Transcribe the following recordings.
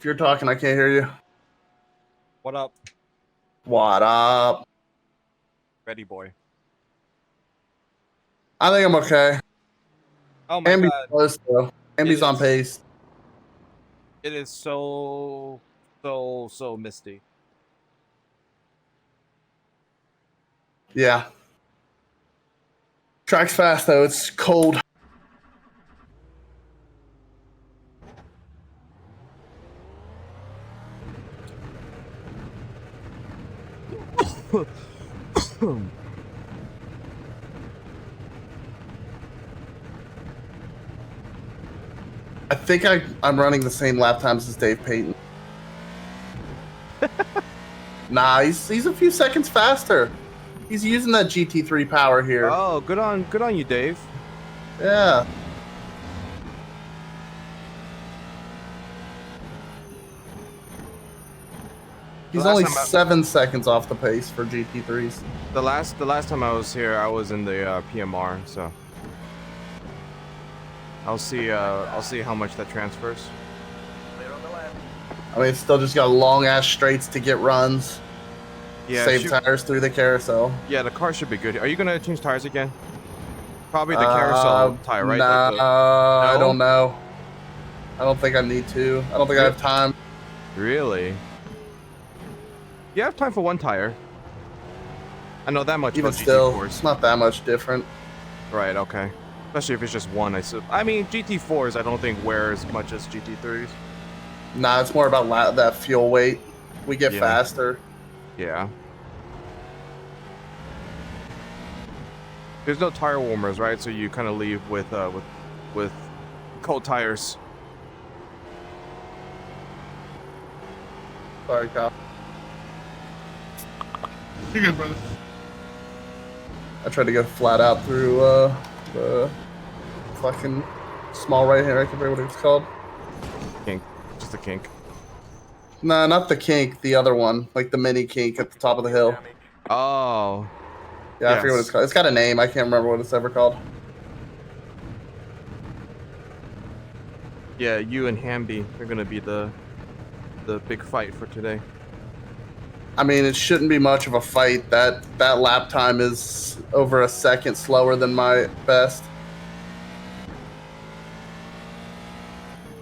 If you're talking, I can't hear you. What up? What up? Ready, boy. I think I'm okay. Oh my Ambi's god. close though. Ambi's on pace. It is so misty. Yeah. Track's fast though. It's cold. I think I'm running the same lap times as Dave Payton. Nah, he's a few seconds faster. He's using that GT3 power here. Oh, good on you, Dave. Yeah. He's only 7 seconds off the pace for GT3s. The last time I was here, I was in the PMR, so I'll see how much that transfers. I mean, it's still just got long ass straights to get runs. Yeah, save tires through the carousel. Yeah, the car should be good. Are you gonna change tires again? Probably the carousel tire, right? Nah, like no? I don't know. I don't think I need to. I don't think I have time. Really? You have time for one tire. I know that much. Even about still, GT4s. it's not that much different. Right. Okay. Especially if it's just one. I mean, GT4s I don't think wear as much as GT3s. Nah, it's more about that fuel weight. We get faster. Yeah. There's no tire warmers, right? So you kind of leave with cold tires. Sorry, Kyle. You're good, brother. I tried to go flat out through the fucking small right hand. I can't remember what it's called. Kink. Just a kink. No, not the kink. The other one, like the mini kink at the top of the hill. Oh. Yeah, I forget what it's called. It's got a name. I can't remember what it's ever called. Yeah, you and Hamby are gonna be the big fight for today. I mean, it shouldn't be much of a fight. That lap time is over a second slower than my best.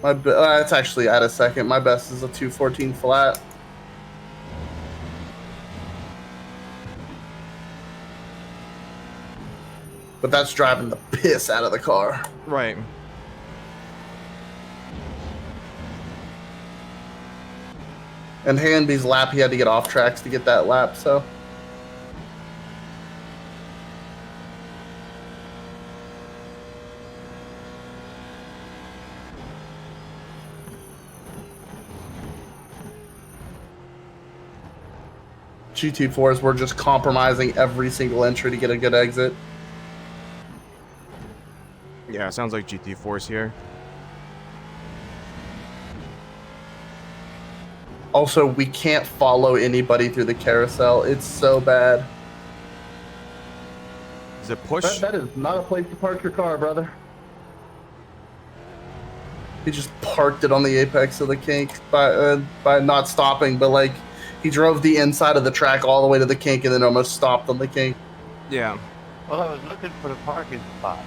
It's actually at a second. My best is a 2:14 flat. But that's driving the piss out of the car. Right. And Hanby's lap, he had to get off tracks to get that lap, so. GT4s were just compromising every single entry to get a good exit. Yeah, it sounds like GT4's here. Also, we can't follow anybody through the carousel. It's so bad. Is it push? That is not a place to park your car, brother. He just parked it on the apex of the kink by not stopping, but like he drove the inside of the track all the way to the kink and then almost stopped on the kink. Yeah. Well, I was looking for the parking spot.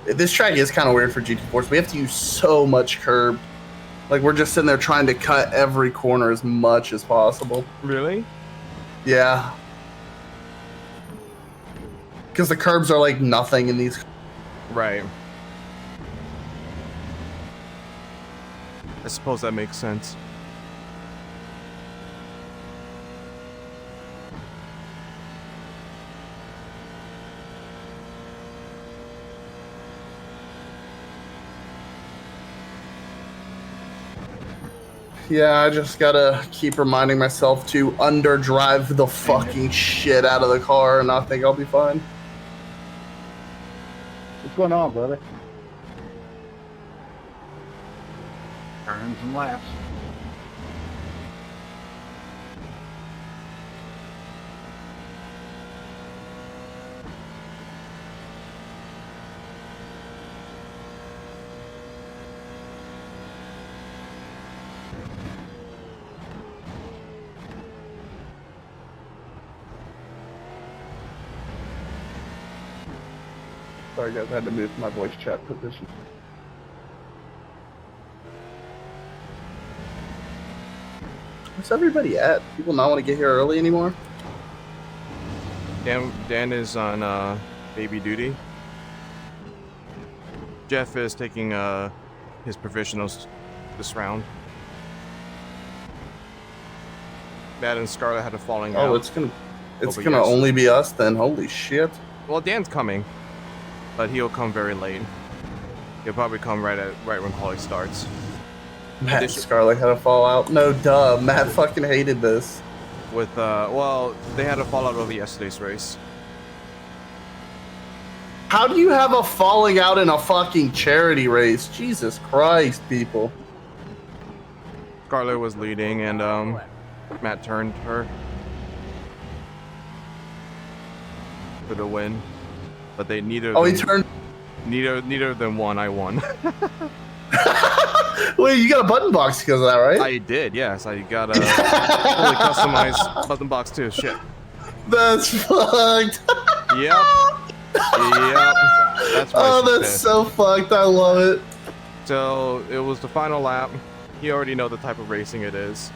This track is kind of weird for GT4s. We have to use so much curb. Like, we're just sitting there trying to cut every corner as much as possible. Really? Yeah. Because the curbs are like nothing in these. Right. I suppose that makes sense. Yeah, I just gotta keep reminding myself to underdrive the fucking shit out of the car, and I think I'll be fine. What's going on, brother? Turning some laps. Sorry guys, I had to move my voice chat position. Where's everybody at? People not want to get here early anymore? Dan is on baby duty. Jeff is taking his provisionals this round. Matt and Scarlett had a falling out. Oh, it's gonna Yes. only be us then. Holy shit. Well, Dan's coming, but he'll come very late. He'll probably come right when quali starts. Matt and Scarlett had a fallout. No, duh. Matt fucking hated this. With well, they had a fallout over yesterday's race. How do you have a falling out in a fucking charity race? Jesus Christ, people. Scarlett was leading, and Matt turned her for the win, but they neither. Oh, he turned. Neither of them won. I won. Wait, you got a button box because of that, right? I did, yes. I got a fully customized button box too. Shit. That's fucked. Yep. Yep. That's why Oh, she's that's pissed. so fucked. I love it. So it was the final lap. You already know the type of racing it is.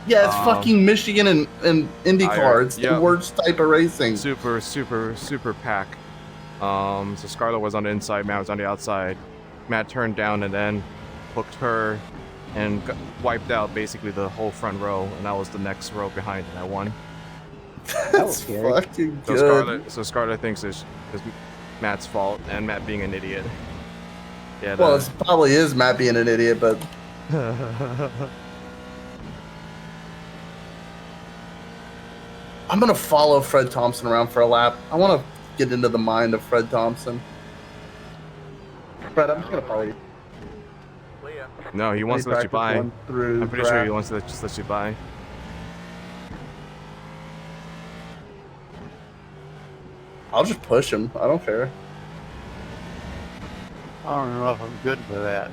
Yeah, it's fucking Michigan and IndyCar. It's Yep. the worst type of racing. Super pack. So Scarlett was on the inside, Matt was on the outside. Matt turned down and then hooked her and wiped out basically the whole front row, and that was the next row behind, and I won. That's fucking So good. Scarlett thinks it's Matt's fault, and Matt being an idiot. Yeah. Well, it probably is Matt being an idiot, but I'm gonna follow Fred Thompson around for a lap. I want to get into the mind of Fred Thompson. Fred, I'm just gonna follow you. No, he wants to let you by. Practice one through I'm pretty sure draft. he wants to just let you by. I'll just push him. I don't care. I don't know if I'm good for that.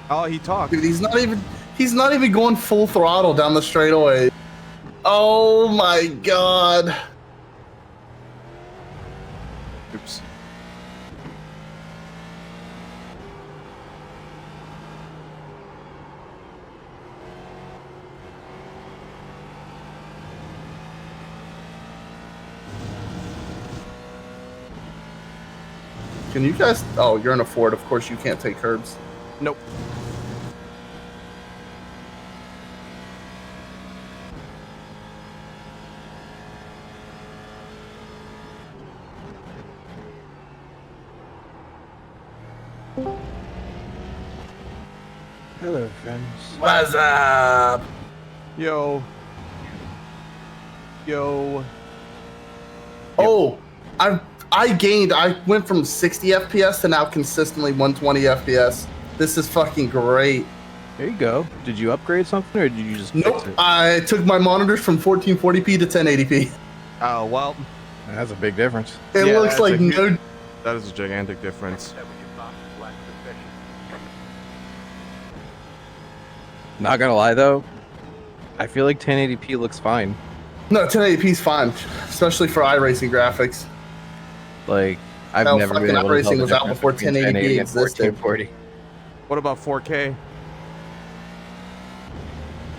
Oh, he talked. Dude, he's not even going full throttle down the straightaway. Oh my god. Oops. Can you guys? Oh, you're in a Ford. Of course, you can't take curbs. Nope. Hello, friends. What's up? Yo. Oh, I went from 60 FPS to now consistently 120 FPS. This is fucking great. There you go. Did you upgrade something, or did you just Nope, fix it? I took my monitors from 1440p to 1080p. Oh well. That's a big difference. It Yeah, looks that's like a huge- no. That is a gigantic difference. Not gonna lie though, I feel like 1080p looks fine. No, 1080p is fine, especially for iRacing graphics. Like I've Hell, never been fucking able to tell iRacing the was out difference before between 1080p 1080 and existed. 1440. What about 4K?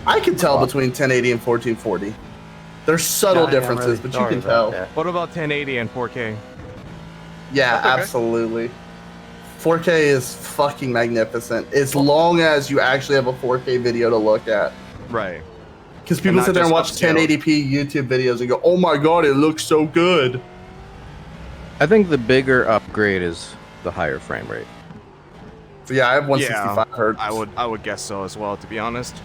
I can tell between 1080 and 1440. There's subtle Yeah, I am differences, really but you sorry can about tell. that. What about 1080 and 4K? Yeah, Okay. absolutely. 4K is fucking magnificent, as long as you actually have a 4K video to look at. Right. Because people not sit there and watch just upscaled. 1080p YouTube videos and go, "Oh my god, it looks so good." I think the bigger upgrade is the higher frame rate. So yeah, I have 165 hertz. I would guess so as well, to be honest.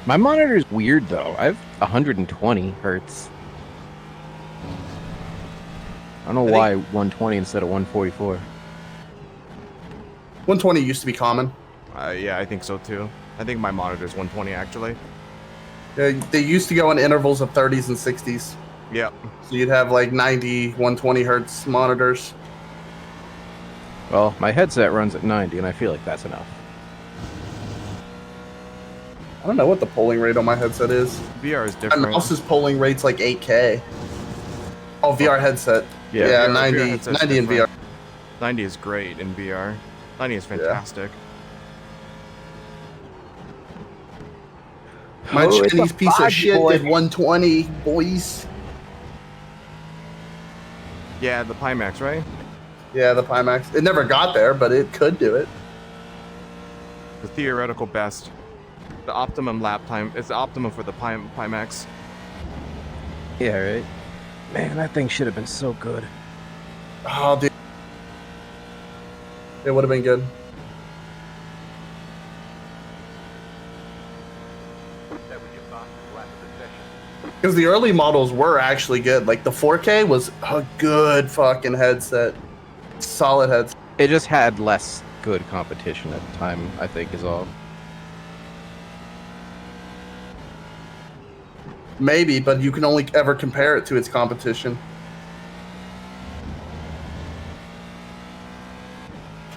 My monitor is weird though. I have 120 hertz. don't know why 120 instead of 144. 120 used to be common. Yeah, I think so too. I think my monitor's 120 actually. They used to go in intervals of 30s and 60s. Yep. So you'd have like 90, 120 hertz monitors. Well, my headset runs at 90, and I feel like that's enough. I don't know what the polling rate on my headset is. VR is My different. mouse's polling rate's like 8K. Oh, VR headset. Yeah, VR 90 headset's 90 in VR. different. 90 is great in VR. 90 is fantastic. My Oh, it's a Chinese piece of fudge, shit boy. did 120, boys. Yeah, the Pimax, right? Yeah, the Pimax. It never got there, but it could do it. The theoretical best. The optimum lap time. It's the optimum for the Pimax. Yeah, right? Man, that thing should have been so good. Oh, dude. It would have been good. Because the early models were actually good. Like the 4K was a good fucking headset. Solid headset. It just had less good competition at the time, I think, is all. Maybe, but you can only ever compare it to its competition.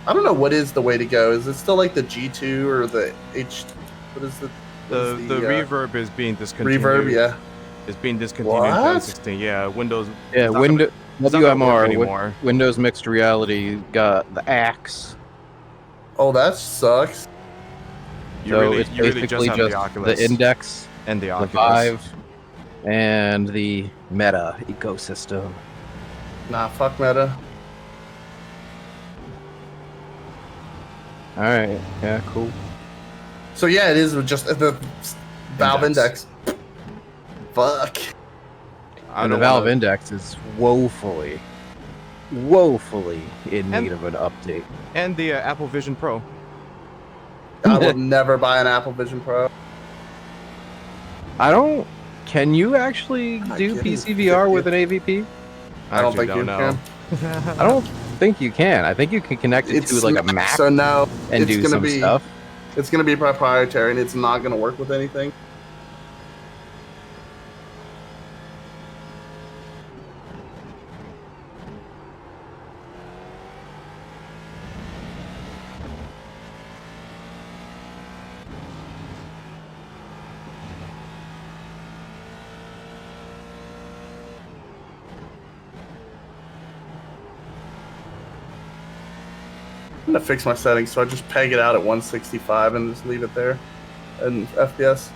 I don't know what is the way to go. Is it still like the G2 or the H? What is the? The reverb is being discontinued. Reverb, yeah. Is being discontinued in What? 2016. Yeah, Windows. Yeah, it's not gonna- it's not gonna work WMR, anymore. Windows Mixed Reality, got the Axe. Oh, that sucks. You So really, it's you really basically just have the Oculus the Index, and the the Oculus. Vive, and the Meta ecosystem. Nah, fuck Meta. All right, yeah, cool. So yeah, it is just the Valve Index. Fuck. I And the don't Valve wanna- Index is woefully in And- need of an update. And the Apple Vision Pro. I would never buy an Apple Vision Pro. I don't. Can you actually I'm not do kidding. PCVR with an AVP? I don't actually think you know. can. I don't think you can. I think you can connect it to like a Mac, Mac so no, and it's do gonna some be stuff. it's gonna be proprietary and it's not gonna work with anything. I'm gonna fix my settings so I just peg it out at 165 and just leave it there in FPS.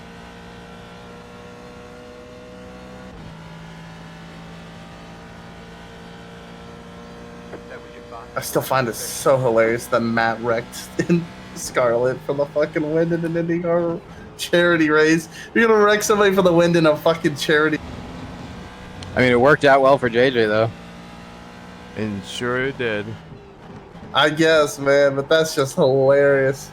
I still find it so hilarious that Matt wrecked in Scarlet for the fucking win in an IndyCar charity race. You're gonna wreck somebody for the win in a fucking charity. I mean, it worked out well for JJ though. And sure it did. I guess, man, but that's just hilarious.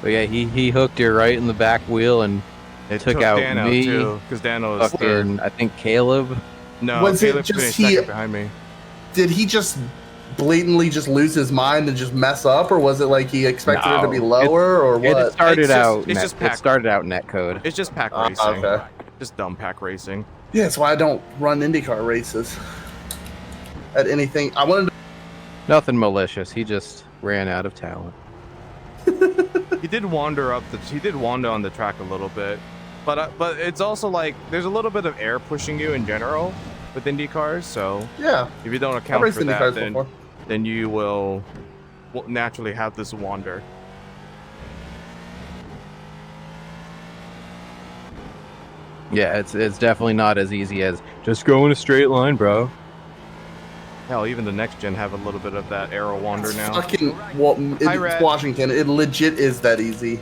But yeah, he hooked her right in the back wheel and It took out Dan me, too, because Dano was third. fucking, I think Caleb. No, Was it Caleb just finished he- second behind me. Did he just blatantly just lose his mind and just mess up, or was it like he expected it to be No, lower, or what? It started It's just- out. it's net, just it pack. started out netcode. It's just pack racing. Okay. Just dumb pack racing. Yeah, that's why I don't run IndyCar races at anything. I wanted to. Nothing malicious. He just ran out of talent. He did wander on the track a little bit, but it's also like there's a little bit of air pushing you in general with Indy cars. So Yeah, if you don't I've account raced for IndyCars that, then before. you will naturally have this wander. Yeah, it's definitely not as easy as just go in a straight line, bro. Hell, even the next gen have a little bit of that arrow wander It's now. fucking Hi, it's Red. Washington. It legit is that easy.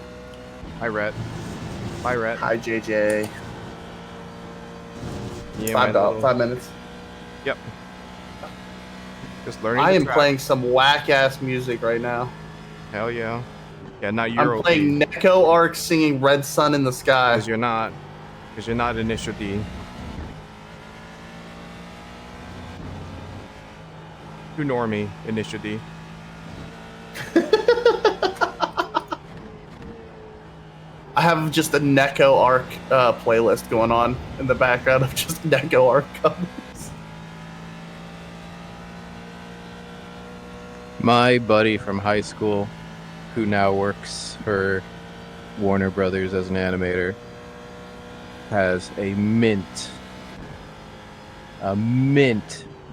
Hi, Rhett. Bye, Rhett. Hi, JJ. Yeah, my little- 5 minutes. Yep. Just learning. I the am track. playing some whack ass music right now. Hell yeah. Yeah, not I'm Euro playing Neko Arc singing "Red Sun in the Sky." because you're not initial D. Too normie, initially. I have just a Neko Arc playlist going on in the background of just Neko Arc covers. My buddy from high school, who now works for Warner Brothers as an animator, has a mint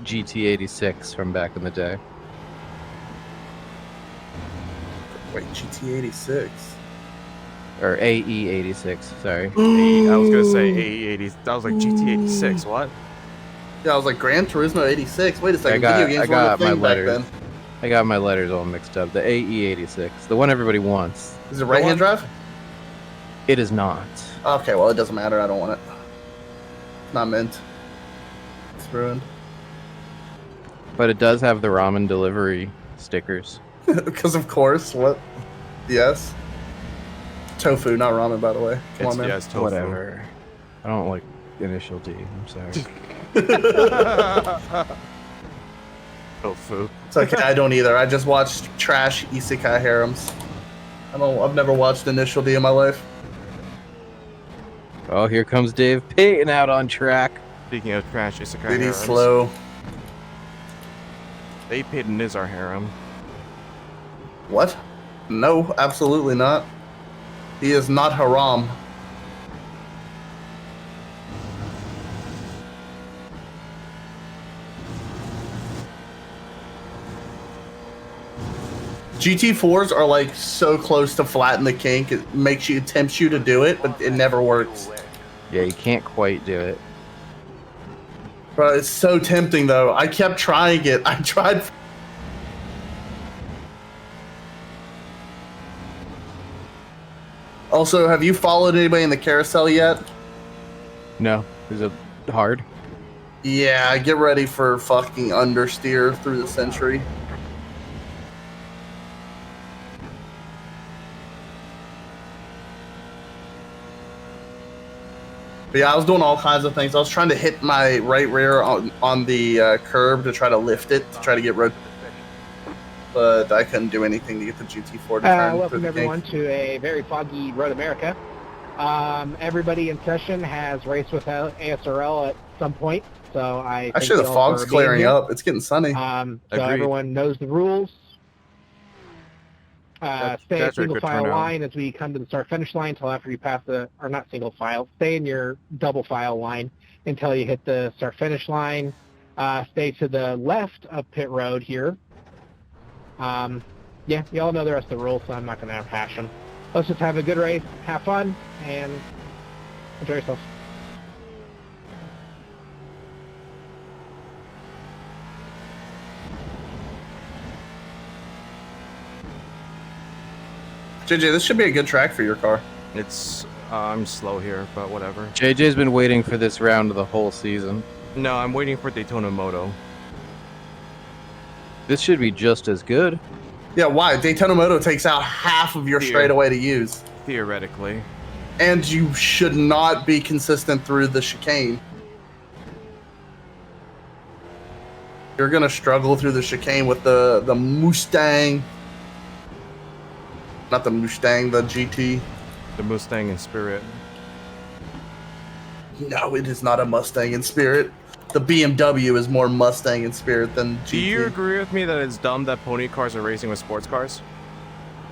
GT86 from back in the day. Wait, GT86? Or AE86, sorry. I was gonna say AE80. That was like GT86. What? Yeah, I was like Gran Turismo 86. Wait a second, I video games weren't a got my thing back letters. then. I got my letters all mixed up. The AE86, the one everybody wants. Is it right-hand drive? It is not. Okay, well, it doesn't matter. I don't want it. Not mint. It's ruined. But it does have the ramen delivery stickers. Because of course, what? Yes. Tofu, not ramen, by the way. Come on, man. Yes, tofu. Whatever. I don't like Initial D. I'm sorry. Tofu. It's okay, I don't either. I just watched trash isekai harems. I've never watched Initial D in my life. Oh, here comes Dave Payton out on track. Speaking of trash isekai Dude, he's harems, slow. Dave Payton is our harem. What? No, absolutely not. He is not haram. GT4s are like so close to flatten the kink, it tempts you to do it, but it never works. Yeah, you can't quite do it. Bro, it's so tempting though. I kept trying it. I tried. Also, have you followed anybody in the carousel yet? No, is it hard? Yeah, get ready for fucking understeer through the century. But yeah, I was doing all kinds of things. I was trying to hit my right rear on the curb to try to lift it, to try to get road. But I couldn't do anything to get the GT4 to turn through Welcome the everyone kink. to a very foggy Road America. Everybody in session has raced with ASRL at some point, so I thank Actually, the you all fog's for being clearing here. up. It's getting sunny. So Agreed. everyone knows the rules. Stay in that's a single good file turnout. line as we come to the start finish line until after you pass or not single file. Stay in your double file line until you hit the start finish line. Stay to the left of pit road here. Yeah, you all know the rest of the rules, so I'm not going to rehash them. Let's just have a good race, have fun, and enjoy yourself. JJ, this should be a good track for your car. It's I'm slow here, but whatever. JJ's been waiting for this round the whole season. No, I'm waiting for Daytona Moto. This should be just as good. Yeah, why? Daytona Moto takes out half of your Here. straightaway to use. Theoretically. And you should not be consistent through the chicane. You're going to struggle through the chicane with the Mustang. Not the Mustang, the GT. The Mustang in spirit. No, it is not a Mustang in spirit. The BMW is more Mustang in spirit than GT. Do you agree with me that it's dumb that pony cars are racing with sports cars?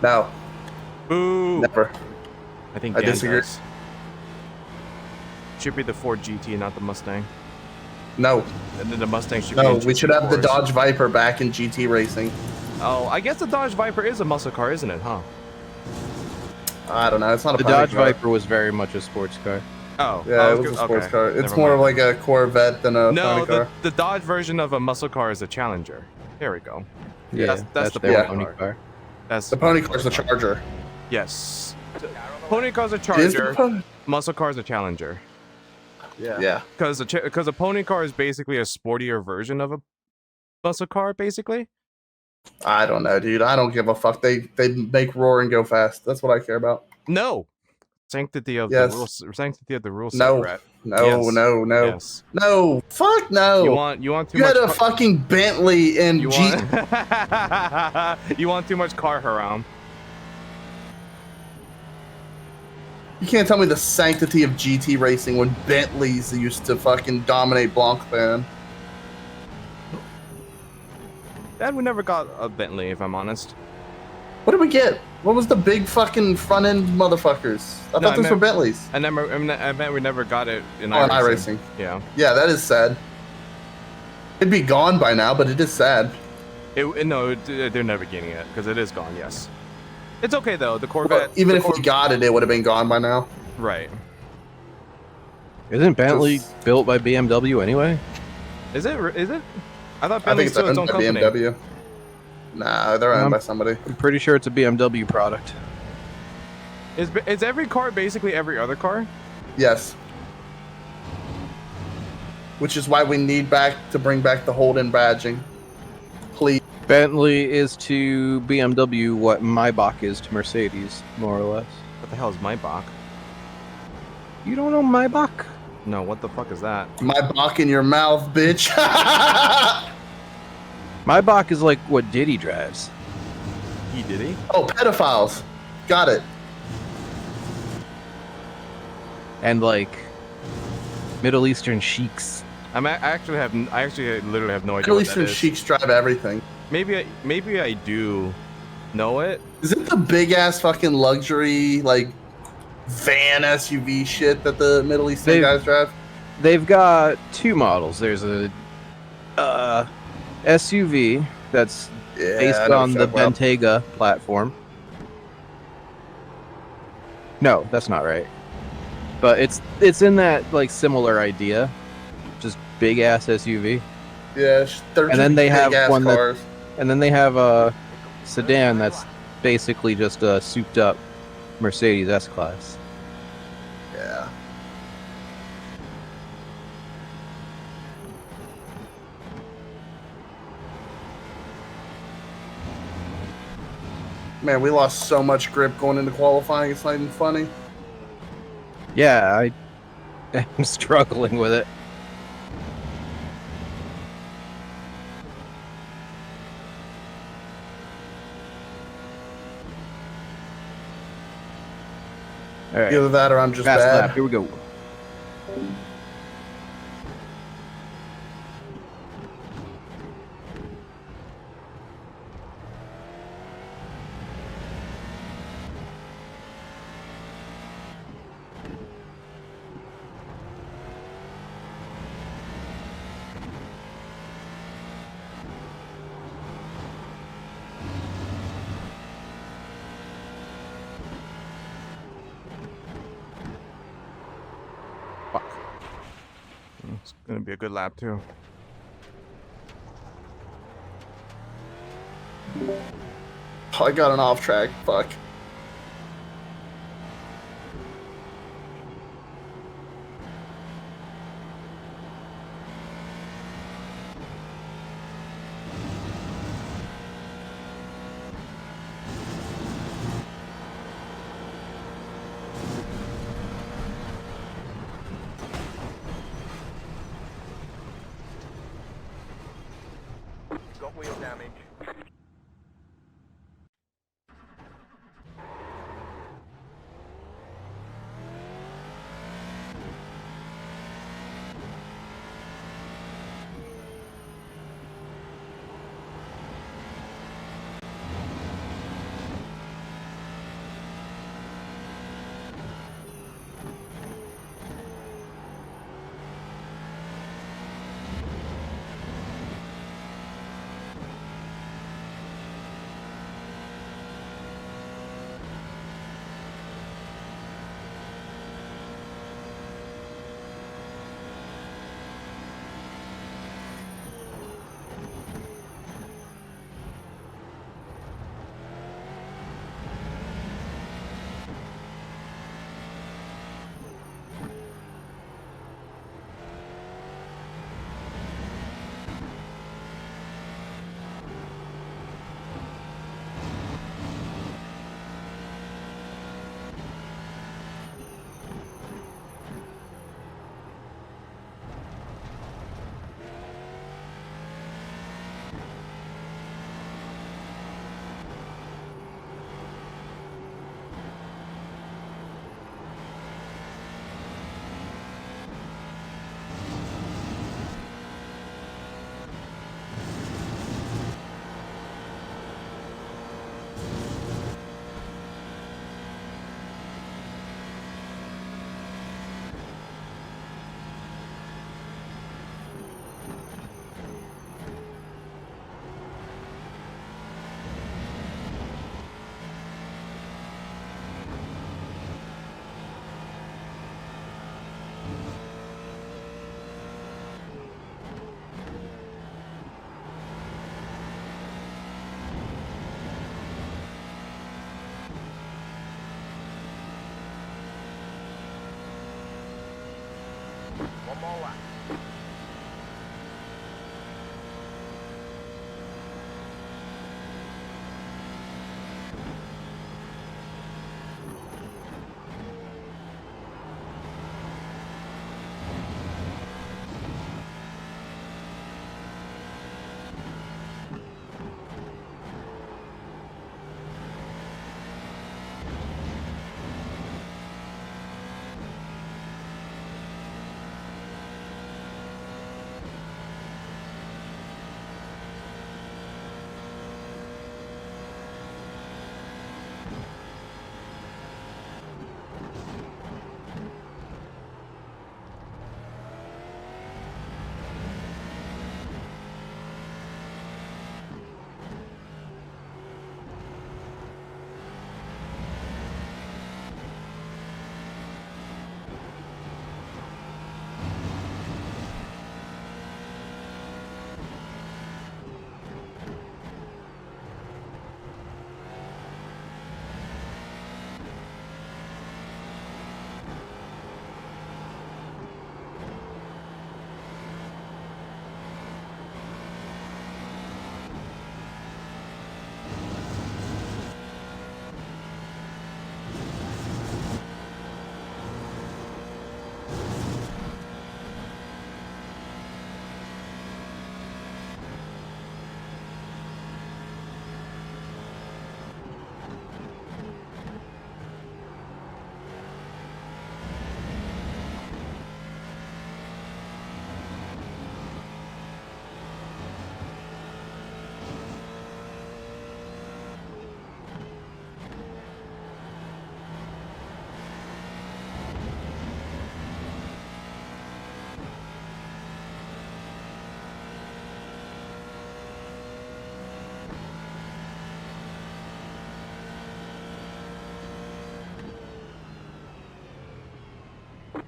No, Boo! never. I think I Dan disagree. does. Should be the Ford GT, not the Mustang. No, And then the Mustang should be no, in we should have the GT4s. Dodge Viper back in GT racing. Oh, I guess the Dodge Viper is a muscle car, isn't it, huh? I don't know. It's not a The pony Dodge car. Viper was very much a sports car. Oh. Yeah, it was a sports car. It's more of like a Corvette than a No, pony car. the Dodge version of a muscle car is a Challenger. There we go. Yeah, that's the their pony pony car. That's The pony car's the Charger. Yes. Pony car's a Is the Charger. pony? Muscle car's a Challenger. Yeah. Because a pony car is basically a sportier version of a muscle car, basically. I don't know, dude. I don't give a fuck. They make roar and go fast. That's what I care about. No. Sanctity of Yes. the rules. Sanctity of the rule set, No. Brett. No, Yes. no, no. Yes. No. Fuck no. You want too You much. had a fucking Bentley and You Jeep. want you want too much car haram. You can't tell me the sanctity of GT racing when Bentleys used to fucking dominate Blancpain. Dad, we never got a Bentley, if I'm honest. What did we get? What was the big fucking front end motherfuckers? I thought those were Bentleys. I meant we never got it in iRacing. Yeah. Yeah, that is sad. It'd be gone by now, but it is sad. No, they're never getting it because it is gone. Yes. It's okay though. The Corvette. Well, even if we got it, it would have been gone by now. Right. Isn't Bentley built by BMW anyway? Is it? I thought I think Bentley's it's still its owned own by company. BMW. Nah, they're owned by somebody. I'm pretty sure it's a BMW product. Is every car basically every other car? Yes. Which is why we need to bring back the Holden badging. Please. Bentley is to BMW what Maybach is to Mercedes, more or less. What the hell is Maybach? You don't know Maybach? No, what the fuck is that? My Bach in your mouth, bitch. Maybach is like what Diddy drives. Did he? Oh, pedophiles. Got it. And like Middle Eastern sheiks. I actually literally have no idea Middle what Eastern that is. sheiks drive everything. Maybe I do know it. Is it the big ass fucking luxury like van SUV shit that the Middle Eastern guys drive? They've got two models. There's a SUV that's based on the Bentayga platform. No, that's not right. But it's in that like similar idea, just big ass SUV. Yeah, and then they have one cars. And then they have a sedan that's basically just a souped up Mercedes S-Class. Yeah. Man, we lost so much grip going into qualifying. It's not even funny. Yeah, I'm struggling with it. All right. Either that or I'm just Fast bad. lap. Here we go. It's gonna be a good lap too. Oh, I got an off track. Fuck. Got wheel damage. more laps.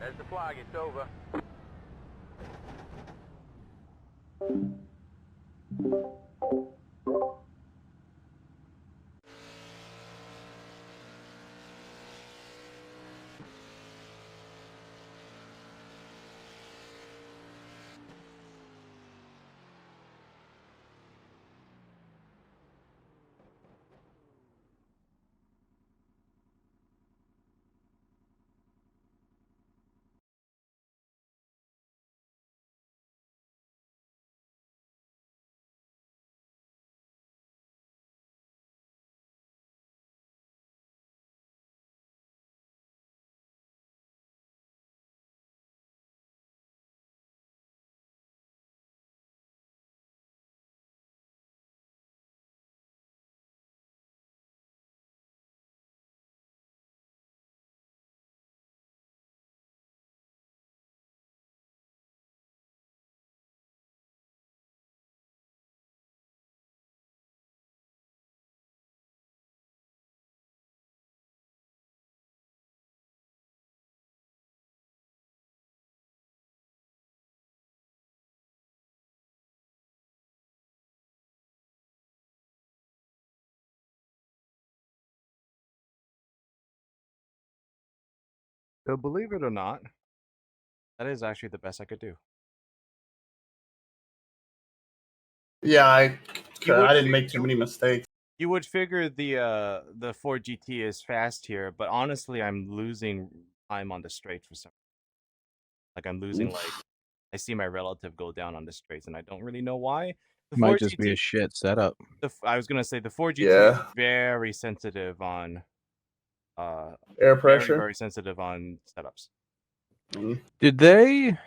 There's the flag, it's over. So believe it or not, that is actually the best I could do. Yeah, I would didn't fi- make too many mistakes. You would figure the Ford GT is fast here, but honestly, I'm losing time on the straight for some. Like I'm losing I see my relative go down on the straights, and I don't really know why. The Might Ford just be a GT, shit setup. I was gonna say the Ford GT is Yeah. very sensitive on Air very pressure. very sensitive on setups. Did they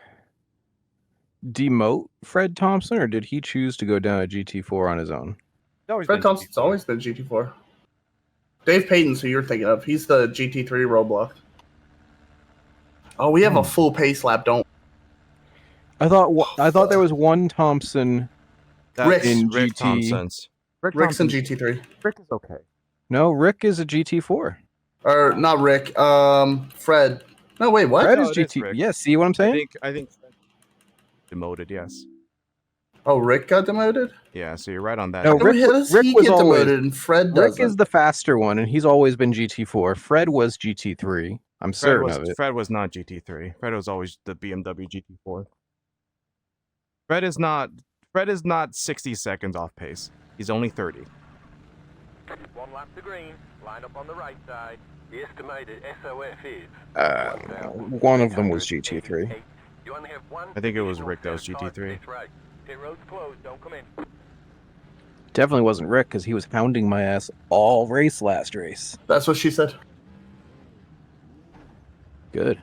demote Fred Thompson, or did he choose to go down a GT4 on his own? It's always Fred been Thompson's GT4. always been GT4. Dave Payton's who you're thinking of. He's the GT3 Roblox. Oh, we have a full pace lap, don't I thought there was one Thompson That's in Rick GT. Thompson's. Rick's in GT3. Rick is okay. No, Rick is a GT4. Or not Rick. Fred. No, wait, what? Fred No, is it is GT. Rick. Yeah, see what I'm saying? I think demoted. Yes. Oh, Rick got demoted? Yeah. So you're right on that. No, How does Rick he was get always demoted and Fred Rick doesn't? is the faster one, and he's always been GT4. Fred was GT3. I'm Fred certain was, of it. Fred was not GT3. Fred was always the BMW GT4. Fred is not 60 seconds off pace. He's only 30. 1 lap to green. Line up on the right side. The estimated SOF is... One of them was GT3. You only have one I think it was additional Rick that was set of cars for GT3. this race. Pit road's closed. Don't come in. Definitely wasn't Rick because he was hounding my ass all race last race. That's what she said. Good.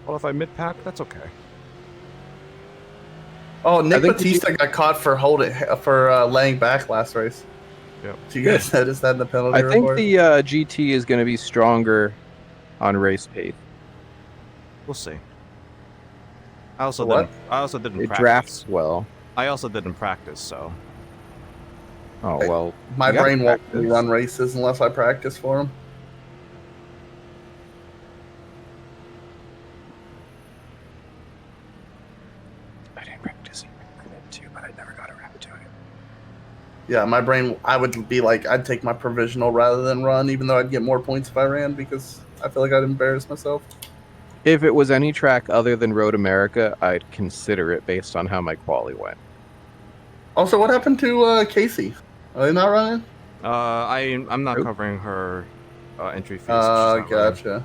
Well, if I mid-pack, that's okay. Oh, Nick think Batista got caught for laying back last race. Yep. So you guys notice that in the penalty I think report? the GT is going to be stronger on race pace. We'll see. I also What? didn't It practice. drafts well. I also didn't practice, so Oh, Hey, well. My you gotta brain won't practice. run races unless I practice for them. I didn't practice too, but I never got around to it. Yeah, my brain, I would be like, I'd take my provisional rather than run, even though I'd get more points if I ran because I feel like I'd embarrass myself. If it was any track other than Road America, I'd consider it based on how my quali went. Also, what happened to Casey? Are they not running? I'm not Nope. covering her entry fees. so she's not running. Gotcha.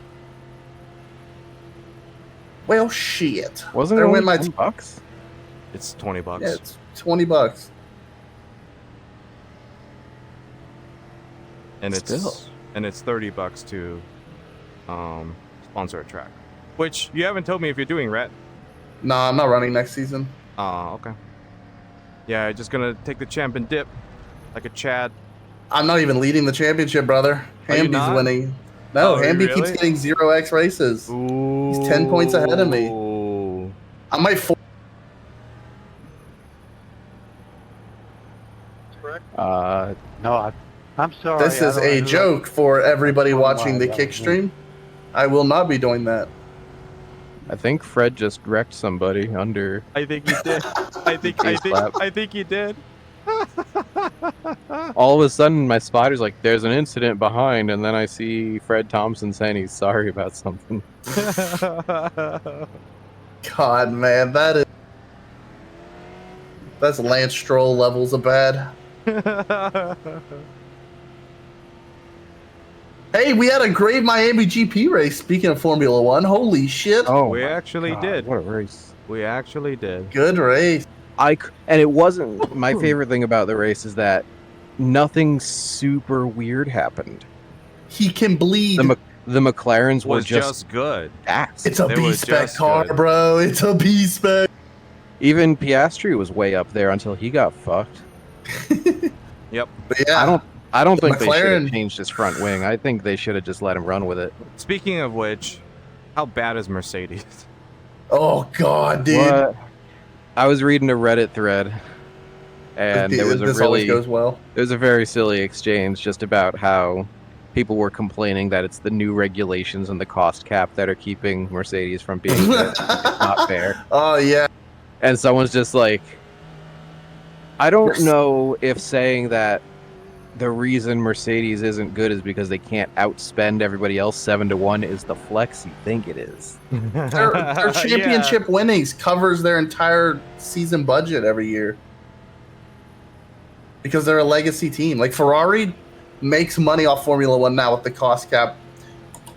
Well, shit. Wasn't There it only went my $10? It's $20. Yeah, it's $20. And Still. it's $30 to sponsor a track. Which you haven't told me if you're doing, Rhett. Nah, I'm not running next season. Okay. Yeah, just gonna take the champ and dip like a Chad. I'm not even leading the championship, brother. Are you Hamby's not? winning. No, Oh, Hamby really? keeps getting 0x races. Ooh. He's 10 points ahead of me. Ooh. I might. No, I'm sorry. This I is don't a know who- joke for everybody Oh, watching the my kick God. stream. I will not be doing that. I think Fred just wrecked somebody under. I think you did. I think you did. All of a sudden, my spotter's like, there's an incident behind, and then I see Fred Thompson saying he's sorry about something. God, man, that's Lance Stroll levels of bad. Hey, we had a great Miami GP race. Speaking of Formula One, holy shit! Oh, We my actually God, did. What a race. We actually did. Good race. And it wasn't. My favorite thing about the race is that nothing super weird happened. He can bleed. The McLarens were Was just good. fast. It's a It was B-spec just car, good. bro. It's a B-spec. Even Piastri was way up there until he got fucked. Yep. But yeah, I don't think they should McLaren- have changed his front wing. I think they should have just let him run with it. Speaking of which, how bad is Mercedes? oh god, dude. What? I was reading a Reddit thread, and there was This always goes well. there was a very silly exchange just about how people were complaining that it's the new regulations and the cost cap that are keeping Mercedes from being good. It's not fair. Oh yeah. And someone's just like, I don't know if saying that the reason Mercedes isn't good is because they can't outspend everybody else 7-1 is the flex you think it is. Their championship winnings covers their entire season budget every year. Because they're a legacy team. Like Ferrari makes money off Formula One now with the cost cap.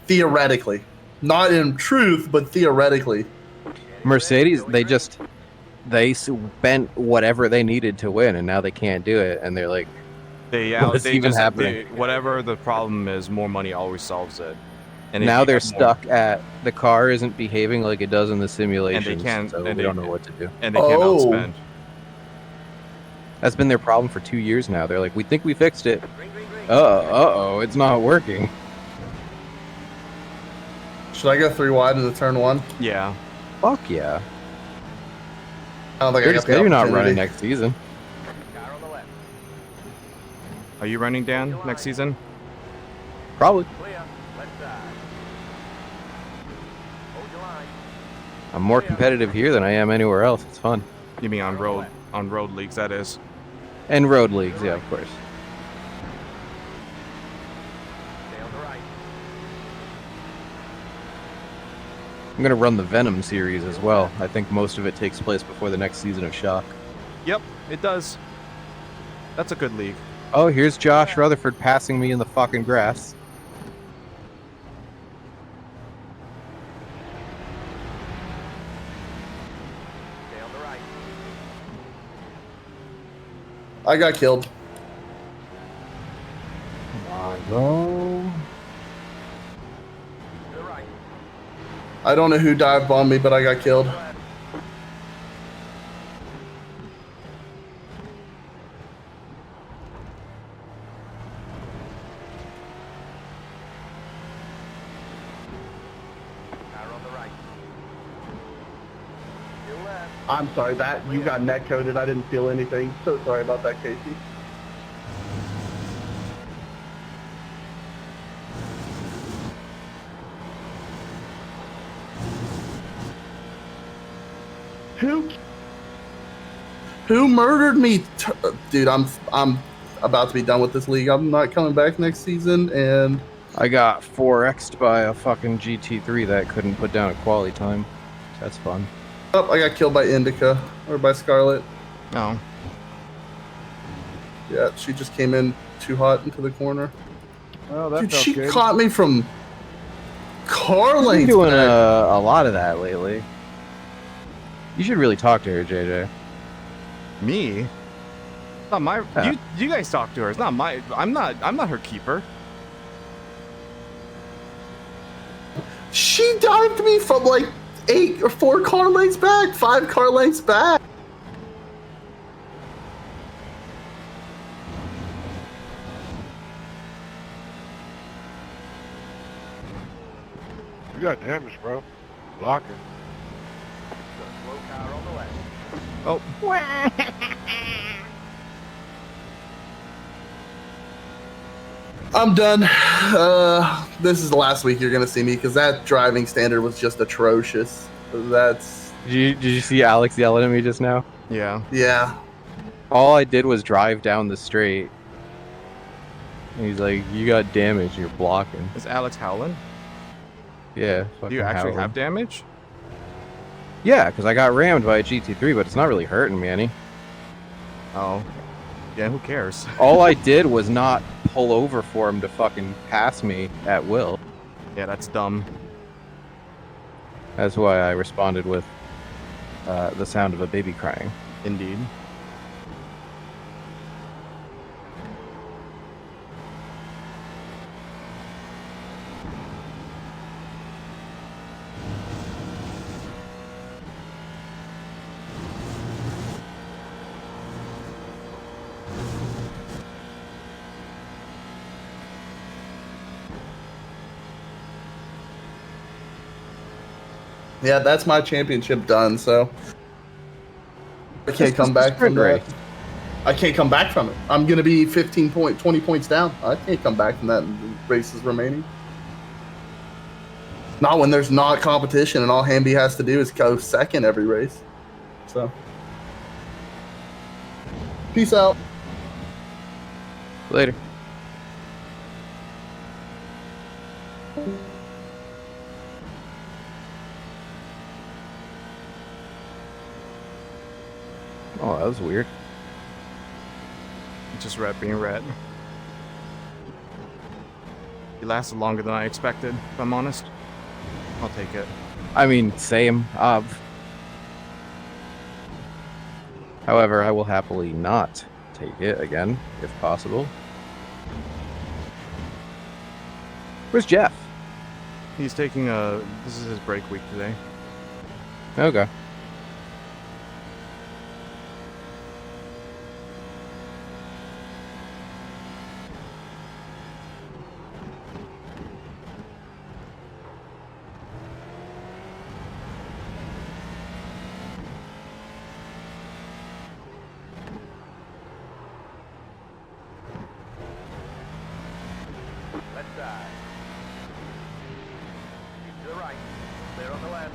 Theoretically. Not in truth, but theoretically. Mercedes, they spent whatever they needed to win, and now they can't do it, and they're like, What's even happening? Whatever the problem is, more money always solves it. And if now you they're have more- stuck at the car isn't behaving like it does in the simulations, so and we they- don't know what to do. and they can't Oh. outspend. That's been their problem for 2 years now. They're like, we think we fixed it. Green, green, green. Uh-oh, it's not working. Should I go 3 wide into turn 1? Yeah. Fuck yeah. I don't think You're I got just the you're not opportunity. running next season. Car on the left. Are you running, Dan, next season? Probably. Clear. Left side. Hold your line. I'm more competitive here than I am anywhere else. It's fun. You mean on road leagues? That is. And road leagues, yeah, of course. I'm gonna run the Venom series as well. I think most of it takes place before the next season of Shock. Yep, it does. That's a good league. Oh, here's Josh Rutherford passing me in the fucking grass. Stay on the right. I got killed. I go. To the right. I don't know who dive bombed me, but I got killed. Left. Power on the right. Your left. I'm sorry, that you got net coded. I didn't feel anything. So sorry about that, Casey. Who murdered me? Dude, I'm about to be done with this league. I'm not coming back next season, and I got 4x'd by a fucking GT3 that couldn't put down a quality time. That's fun. oh, I got killed by Indica or by Scarlet. Oh, Yeah, she just came in too hot into the corner. Oh, that Dude, felt she good. caught me from car You've been lanes doing back. a lot of that lately. You should really talk to her, JJ. me? Not my. Yeah. You guys talk to her. It's not my. I'm not her keeper. She dived me from like 8 or 4 car lengths back, 5 car lengths back. You got damage, bro. Block it. Slow car on the left. Oh, I'm done. This is the last week you're gonna see me because that driving standard was just atrocious. That's Did you see Alex yelling at me just now? yeah. yeah. All I did was drive down the straight. And he's like, you got damage, you're blocking. Is Alex howling? Yeah. Do fucking you actually howling. have damage? Yeah, because I got rammed by a GT3, but it's not really hurting me any. Oh, yeah. Who cares? All I did was not pull over for him to fucking pass me at will. Yeah, that's dumb. That's why I responded with the sound of a baby crying. Indeed. Yeah, that's my championship done, so I can't come back from that. I can't come back from it. I'm gonna be 20 points down. I can't come back from that races remaining. Not when there's not competition and all Hamby has to do is go second every race. So peace out. Later. Oh, that was weird. Just red being red. He lasted longer than I expected, if I'm honest. I'll take it. I mean, same. However, I will happily not take it again, if possible. Where's Jeff? He's taking this is his break week today. Okay. Left side. Keep to the right. Clear on the left.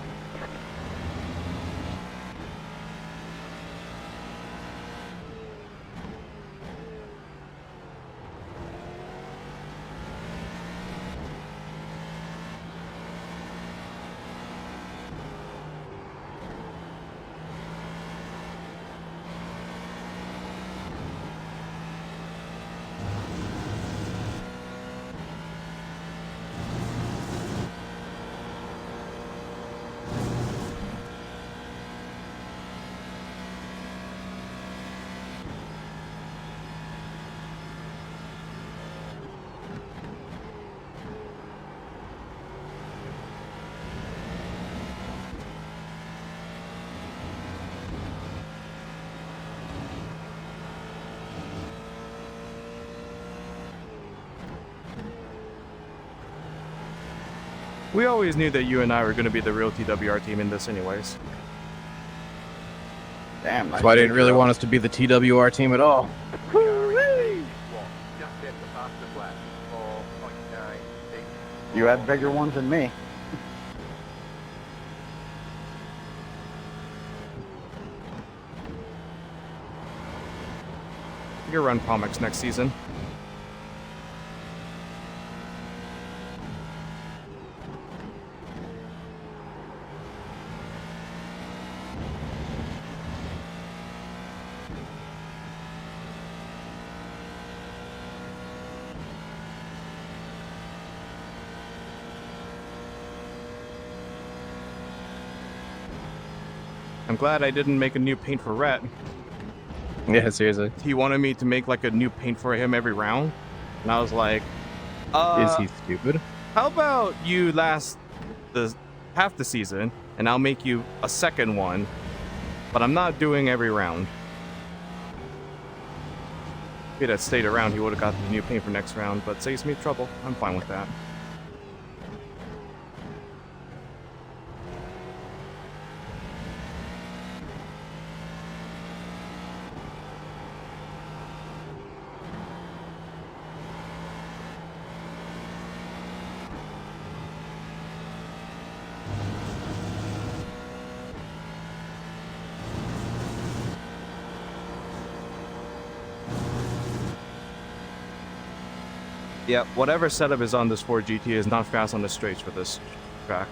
We always knew that you and I were going to be the real TWR team in this anyways. Damn. So I didn't really want us to be the TWR team at all. Just hit the fastest lap. 4.96. You had bigger ones than me. You run comics next season. I'm glad I didn't make a new paint for Rhett. Yeah, seriously. He wanted me to make like a new paint for him every round, and I was like, Is he stupid? how about you last the half the season and I'll make you a second one, but I'm not doing every round. If he'd have stayed around, he would have got the new paint for next round, but saves me trouble. I'm fine with that. Yeah, whatever setup is on this Ford GT is not fast on the straights for this track.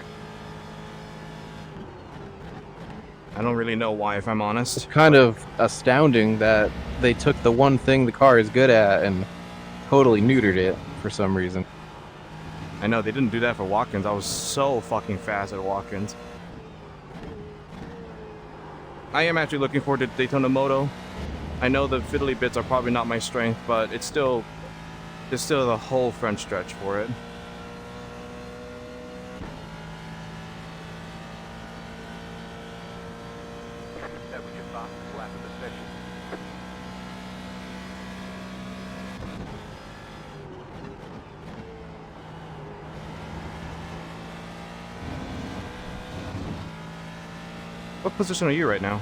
I don't really know why, if I'm honest. It's kind of astounding that they took the one thing the car is good at and totally neutered it for some reason. I know, they didn't do that for Watkins. I was so fucking fast at Watkins. I am actually looking forward to Daytona Moto. I know the fiddly bits are probably not my strength, but it's still... there's still the whole front stretch for it. That was your fastest lap of the session. What position are you right now?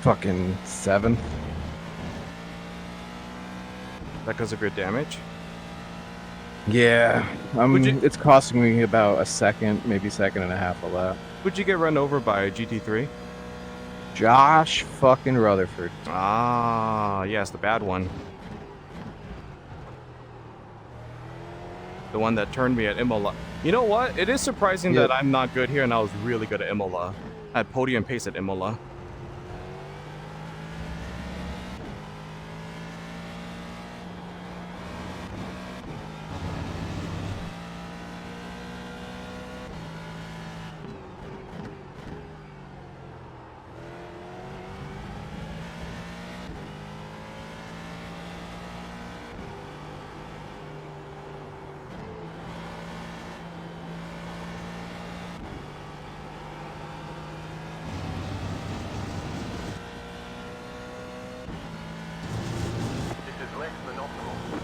Fucking 7th. That because of your damage? Yeah, Would you- it's costing me about a second, maybe second and a half a lap. Would you get run over by a GT3? Josh fucking Rutherford. Ah, yes, the bad one. The one that turned me at Imola. You know what? It is surprising Yeah. that I'm not good here and I was really good at Imola. I had podium pace at Imola. This is less than optimal.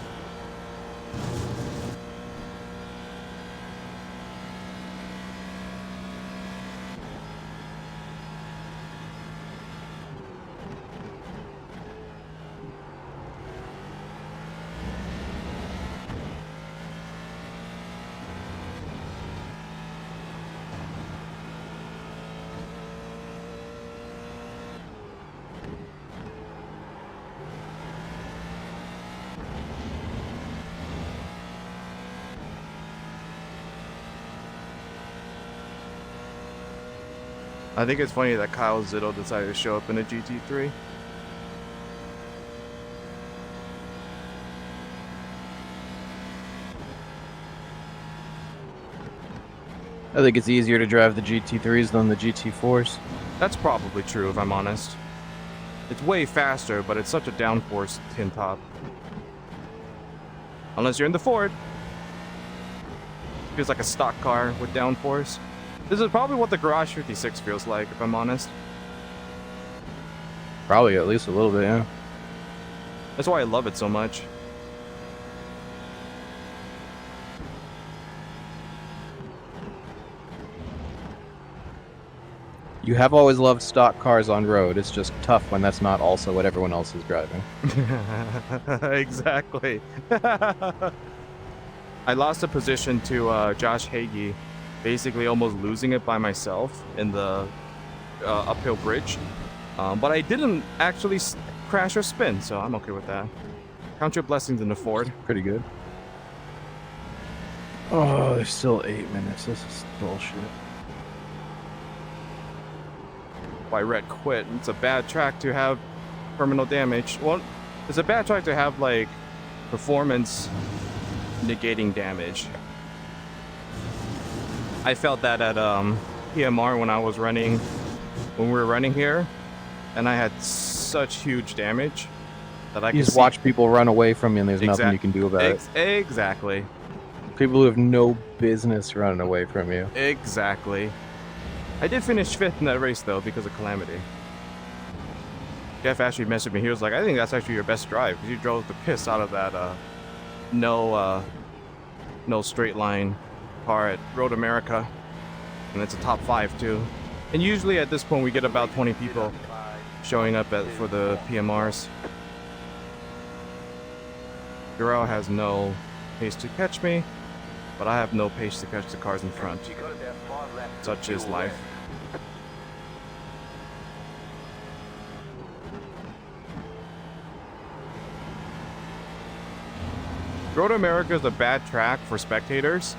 I think it's funny that Kyle Zitto decided to show up in a GT3. I think it's easier to drive the GT3s than the GT4s. That's probably true, if I'm honest. It's way faster, but it's such a downforce tin top. Unless you're in the Ford. Feels like a stock car with downforce. This is probably what the Garage 56 feels like, if I'm honest. Probably at least a little bit, yeah. That's why I love it so much. You have always loved stock cars on road. It's just tough when that's not also what everyone else is driving. Exactly. I lost a position to Josh Hagee, basically almost losing it by myself in the uphill bridge. But I didn't actually crash or spin, so I'm okay with that. Count your blessings in the Ford. Pretty good. Oh, there's still 8 minutes. This is bullshit. Why Red quit? It's a bad track to have terminal damage. Well, it's a bad track to have like performance negating damage. I felt that at PMR when we were running here, and I had such huge damage that I You just watch people run away from you and there's nothing you can do about it. Exactly. People who have no business running away from you. Exactly. I did finish 5th in that race though because of Calamity. Jeff actually messaged me. He was like, I think that's actually your best drive because you drove the piss out of that no straight line car at Road America, and it's a top 5 too. And usually at this point we get about 20 people showing up for the PMRs. Durrell has no pace to catch me, but I have no pace to catch the cars in front. Such is life. Road America is a bad track for spectators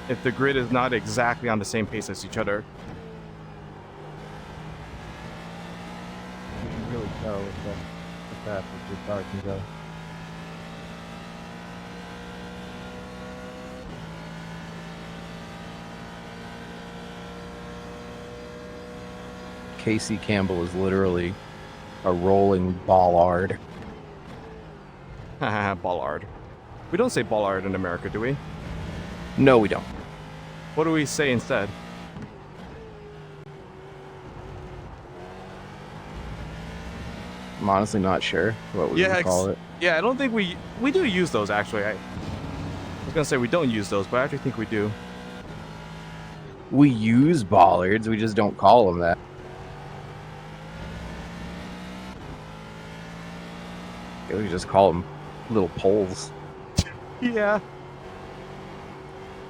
if the grid is not exactly on the same pace as each other. You can really tell with the fast that your car can go. Casey Campbell is literally a rolling bollard. Bollard. We don't say bollard in America, do we? No, we don't. What do we say instead? I'm honestly not sure what we would call it. Yeah, I don't think we do use those actually. I was gonna say we don't use those, but I actually think we do. We use bollards, we just don't call them that. Yeah, we just call them little poles. Yeah.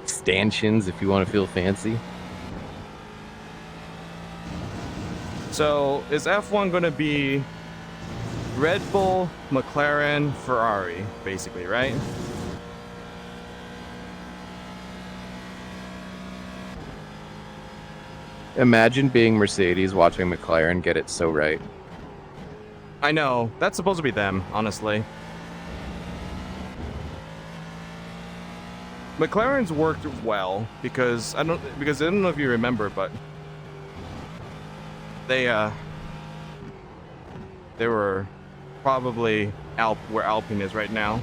Stanchions, if you want to feel fancy. So is F1 going to be Red Bull, McLaren, Ferrari, basically, right? Imagine being Mercedes watching McLaren get it so right. I know. That's supposed to be them, honestly. McLaren's worked well because I don't know if you remember, but they were probably where Alpine is right now.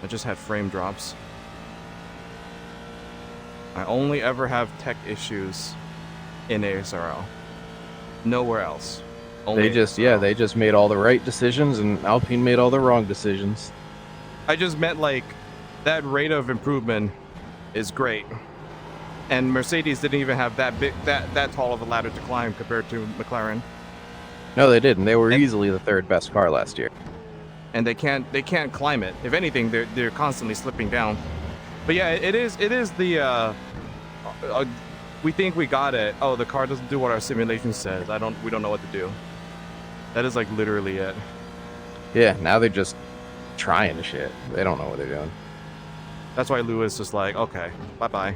I just had frame drops. I only ever have tech issues in ASRL. Nowhere else. Only They just ASRL. they just made all the right decisions and Alpine made all the wrong decisions. I just meant like that rate of improvement is great, and Mercedes didn't even have that tall of a ladder to climb compared to McLaren. No, they didn't. They were easily the third best car last year. And they can't climb it. If anything, they're constantly slipping down. But yeah, it is the we think we got it. Oh, the car doesn't do what our simulation says. We don't know what to do. That is like literally it. Yeah, now they're just trying shit. They don't know what they're doing. That's why Lewis is like, okay, bye-bye.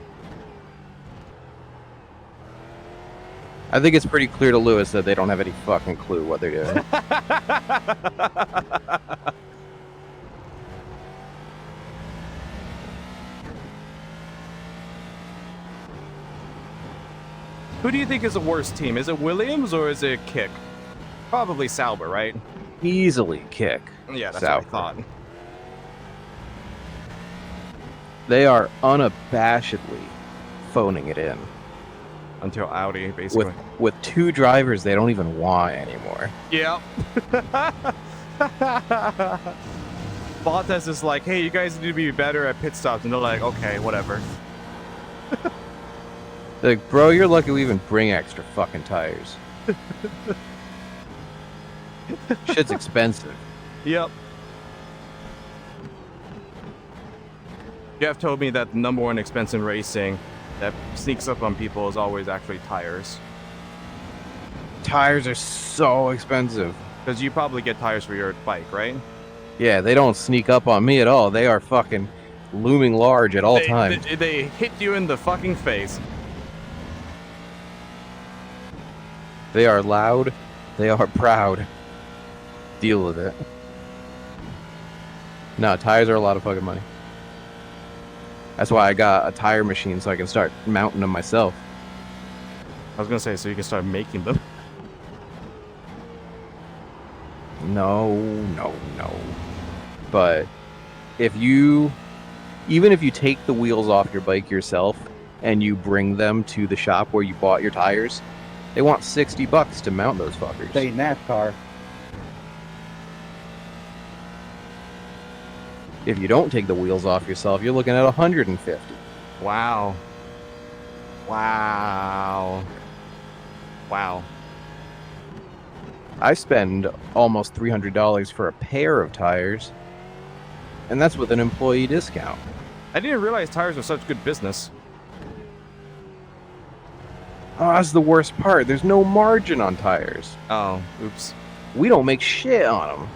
I think it's pretty clear to Lewis that they don't have any fucking clue what they're doing. Who do you think is the worst team? Is it Williams or is it Kick? Probably Sauber, right? Easily kick. Yeah, that's Sauber. what I thought. They are unabashedly phoning it in. Until Audi, basically. With two drivers they don't even want anymore. Yep. Bottas is like, hey, you guys need to be better at pit stops. And they're like, okay, whatever. Like, bro, you're lucky we even bring extra fucking tires. Shit's expensive. Yep. Jeff told me that the number one expense in racing that sneaks up on people is always actually tires. Tires are so expensive. Because you probably get tires for your bike, right? Yeah, they don't sneak up on me at all. They are fucking looming large at all times. They hit you in the fucking face. They are loud. They are proud. Deal with it. No, tires are a lot of fucking money. That's why I got a tire machine so I can start mounting them myself. I was gonna say, so you can start making them. No. But even if you take the wheels off your bike yourself and you bring them to the shop where you bought your tires, they want $60 to mount those fuckers. Say NASCAR. If you don't take the wheels off yourself, you're looking at $150. Wow. I spend almost $300 for a pair of tires, and that's with an employee discount. I didn't realize tires were such good business. Oh, that's the worst part. There's no margin on tires. Oh, oops. We don't make shit on them.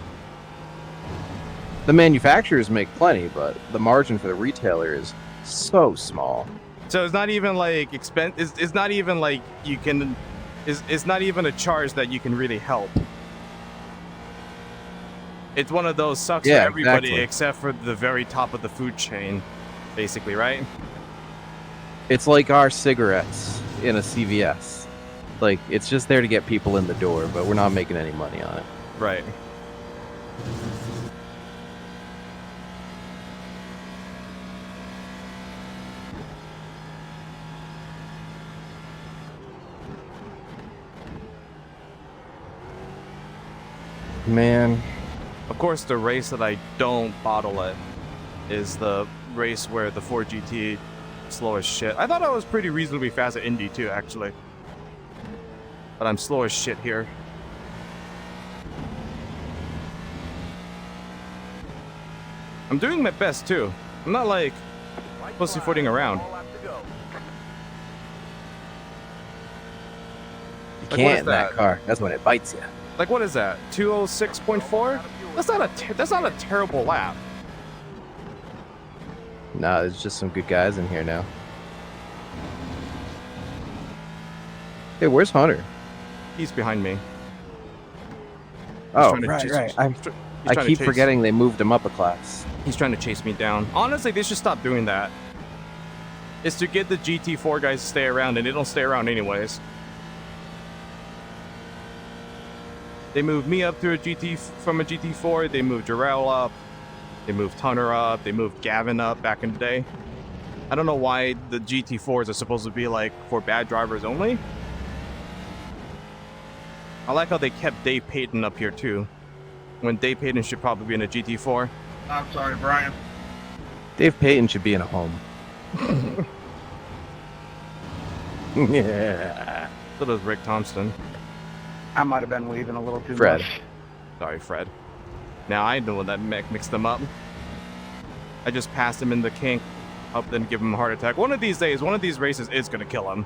The manufacturers make plenty, but the margin for the retailer is so small. So it's not even like it's not even like you can. It's not even a charge that you can really help. It's one of those sucks for everybody exactly. except for the very top of the food chain, basically, right? It's like our cigarettes in a CVS. Like, it's just there to get people in the door, but we're not making any money on it. Right. Man. Of course, the race that I don't bottle it is the race where the Ford GT slow as shit. I thought I was pretty reasonably fast at Indy too, actually. But I'm slow as shit here. I'm doing my best too. I'm not like pussyfooting around. You Like, what can't is in that car. That's when it bites you. Like, what is that? 206.4? That's not a terrible lap. Nah, there's just some good guys in here now. Hey, where's Hunter? He's behind me. Oh, trying to right. chase- I He's trying to keep chase- forgetting they moved him up a class. He's trying to chase me down. Honestly, they should stop doing that. It's to get the GT4 guys to stay around, and they don't stay around anyways. They moved me up to from a GT4. They moved Jarrell up. They moved Hunter up. They moved Gavin up back in the day. I don't know why the GT4s are supposed to be like for bad drivers only. I like how they kept Dave Payton up here too, when Dave Payton should probably be in a GT4. I'm sorry, Brian. Dave Payton should be in a home. Yeah. So does Rick Thompson. I might have been leaving a little too Fred. much. Sorry, Fred. Now I know that mixed them up. I just passed him in the kink, up then give him a heart attack. One of these days, one of these races is gonna kill him.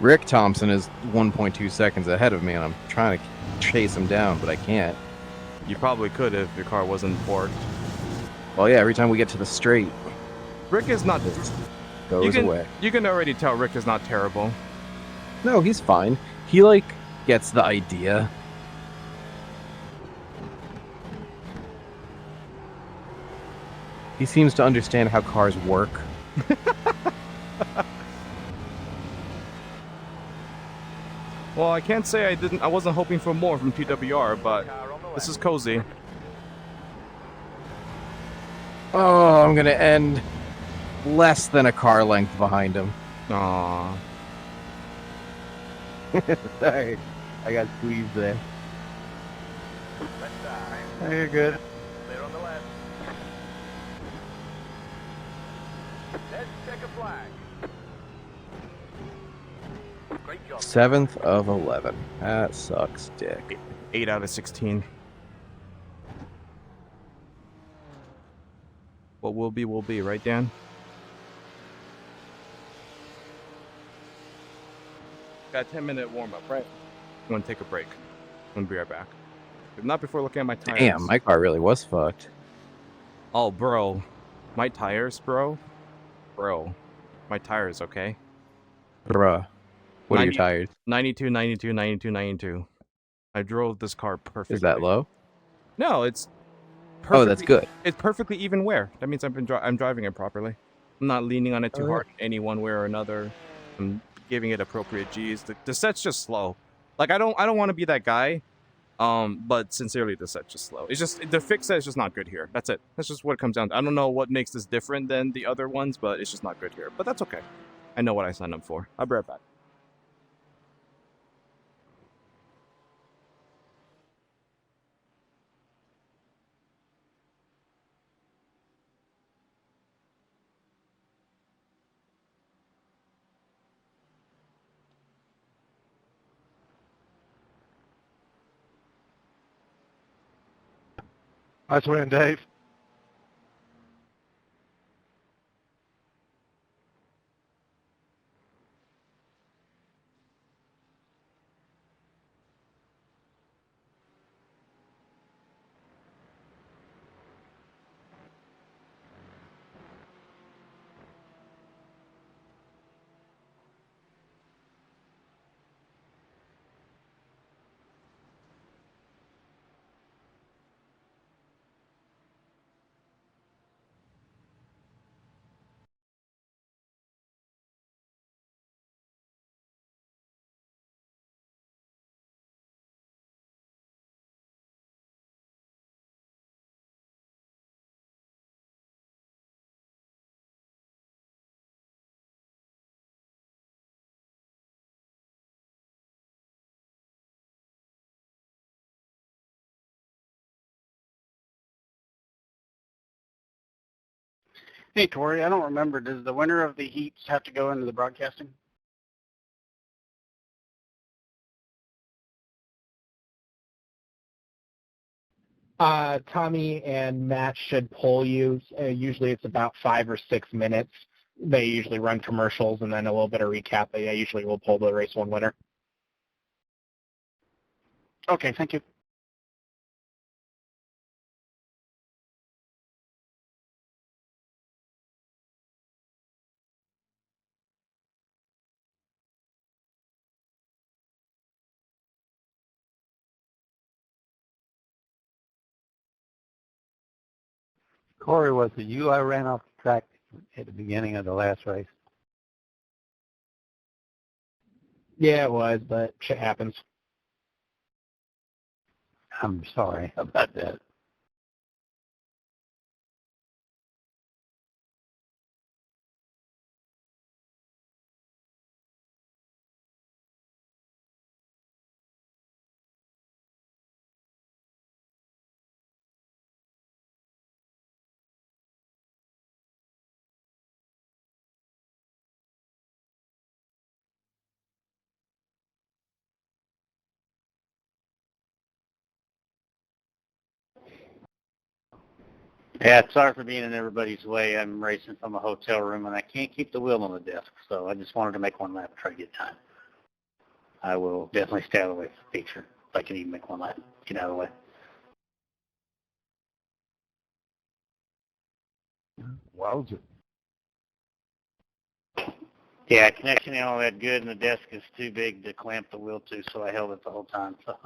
Rick Thompson is 1.2 seconds ahead of me, and I'm trying to chase him down, but I can't. You probably could if your car wasn't forked. Well, yeah, every time we get to the straight, Rick is not. it goes away. You can already tell Rick is not terrible. No, he's fine. He, like, gets the idea. He seems to understand how cars work. Well, I can't say I wasn't hoping for more from TWR, but this is cozy. Oh, I'm gonna end less than a car length behind him. Aww. Sorry, I got squeezed there. Oh, you're good. Clear on the left. Let's check a flag. Great job. 7th of 11. That sucks dick. 8 out of 16. What will be, right, Dan? Got a 10-minute warm-up, right? I'm gonna take a break. I'm gonna be right back. But not before looking at my tires. Damn, my car really was fucked. Oh, bro. My tires, bro? Bro. My tires, okay? Bruh. What are your 90 tires? 92, 92, 92, 92. I drove this car perfectly. Is that low? No, it's perfectly, Oh, that's good. It's perfectly even wear. That means I'm driving it properly. I'm not leaning on it too hard any one way or another. I'm giving it appropriate G's. The set's just slow. Like I don't want to be that guy. But sincerely, the set's just slow. It's just the fix set is just not good here. That's it. That's just what it comes down to. I don't know what makes this different than the other ones, but it's just not good here. But that's okay. I know what I signed up for. I'll be right back. Nice win, Dave. Hey, Tori, I don't remember. Does the winner of the heats have to go into the broadcasting? Tommy and Matt should poll you. Usually it's about 5 or 6 minutes. They usually run commercials and then a little bit of recap. They usually will poll the race 1 winner. Okay, thank you. Corey, was it you I ran off the track at the beginning of the last race? Yeah, it was, but shit happens. I'm sorry about that. Yeah, sorry for being in everybody's way. I'm racing from a hotel room, and I can't keep the wheel on the desk, so I just wanted to make one lap and try to get time. I will definitely stay out of the way for the picture. If I can even make one lap, get out of the way. Wowzer. Yeah, connection ain't all that good, and the desk is too big to clamp the wheel to, so I held it the whole time. So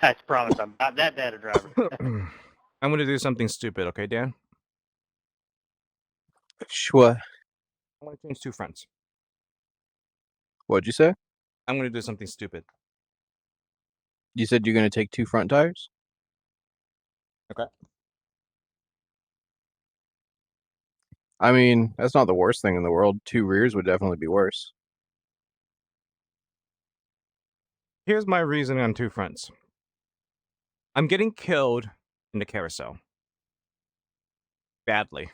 I promise I'm not that bad a driver. I'm gonna do something stupid, okay, Dan? Sure. I'm gonna change 2 fronts. What'd you say? I'm gonna do something stupid. You said you're going to take 2 front tires? Okay. I mean, that's not the worst thing in the world. 2 rears would definitely be worse. Here's my reasoning on 2 fronts. I'm getting killed in the carousel. Badly.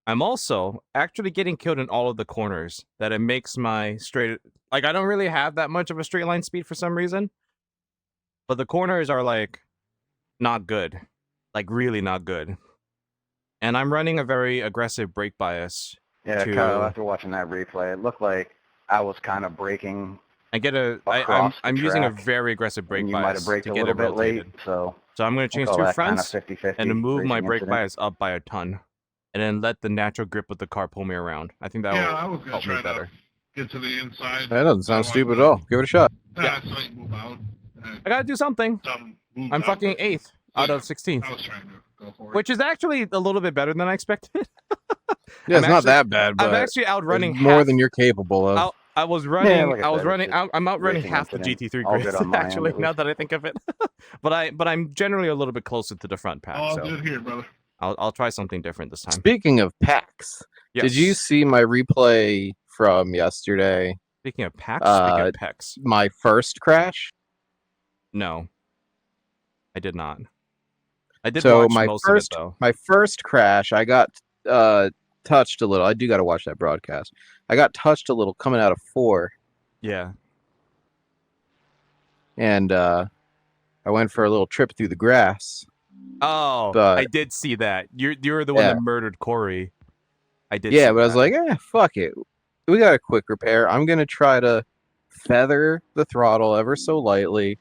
I'm also actually getting killed in all of the corners. That it makes my straight, like, I don't really have that much of a straight line speed for some reason, but the corners are like not good, like really not good. And I'm running a very aggressive brake bias. Yeah, Kyle, after watching that replay, it looked like I was kind of braking I'm using a very aggressive brake and you bias might have braked to a get little it bit late, rotated. so I'm going to change call two that kind of fronts 50-50 and move my racing brake incident. bias up by a ton, and then let the natural grip of the car pull me around. I think that will help me better. Get to the inside. That doesn't sound stupid at all. Give it a shot. Yeah. So you move out. I gotta do something. Move I'm that fucking way. 8th out of 16th, I was trying to go for it. which is actually a little bit better than I expected. Yeah, it's not that bad, but I'm actually outrunning it's more half. than you're capable of. I was running. like I I was said, running. it's I'm outrunning racing half the incident. GT3 All grids good on my end, actually. at Now least. that I think of it, but I'm generally a little bit closer to the front pack. All so good here, brother. I'll try something different this time. Speaking of packs, did you Yes. see my replay from yesterday? Speaking of packs, speaking of pecs, My first crash? no, I did not. I did So watch my most first, of it though. my first crash, I got touched a little. I do got to watch that broadcast. I got touched a little coming out of 4, Yeah. and I went for a little trip through the grass. Oh, But I did see that. You're the one Yeah. that murdered Corey. I did. Yeah, see but I was that. like, fuck it. We got a quick repair. I'm gonna try to feather the throttle ever so lightly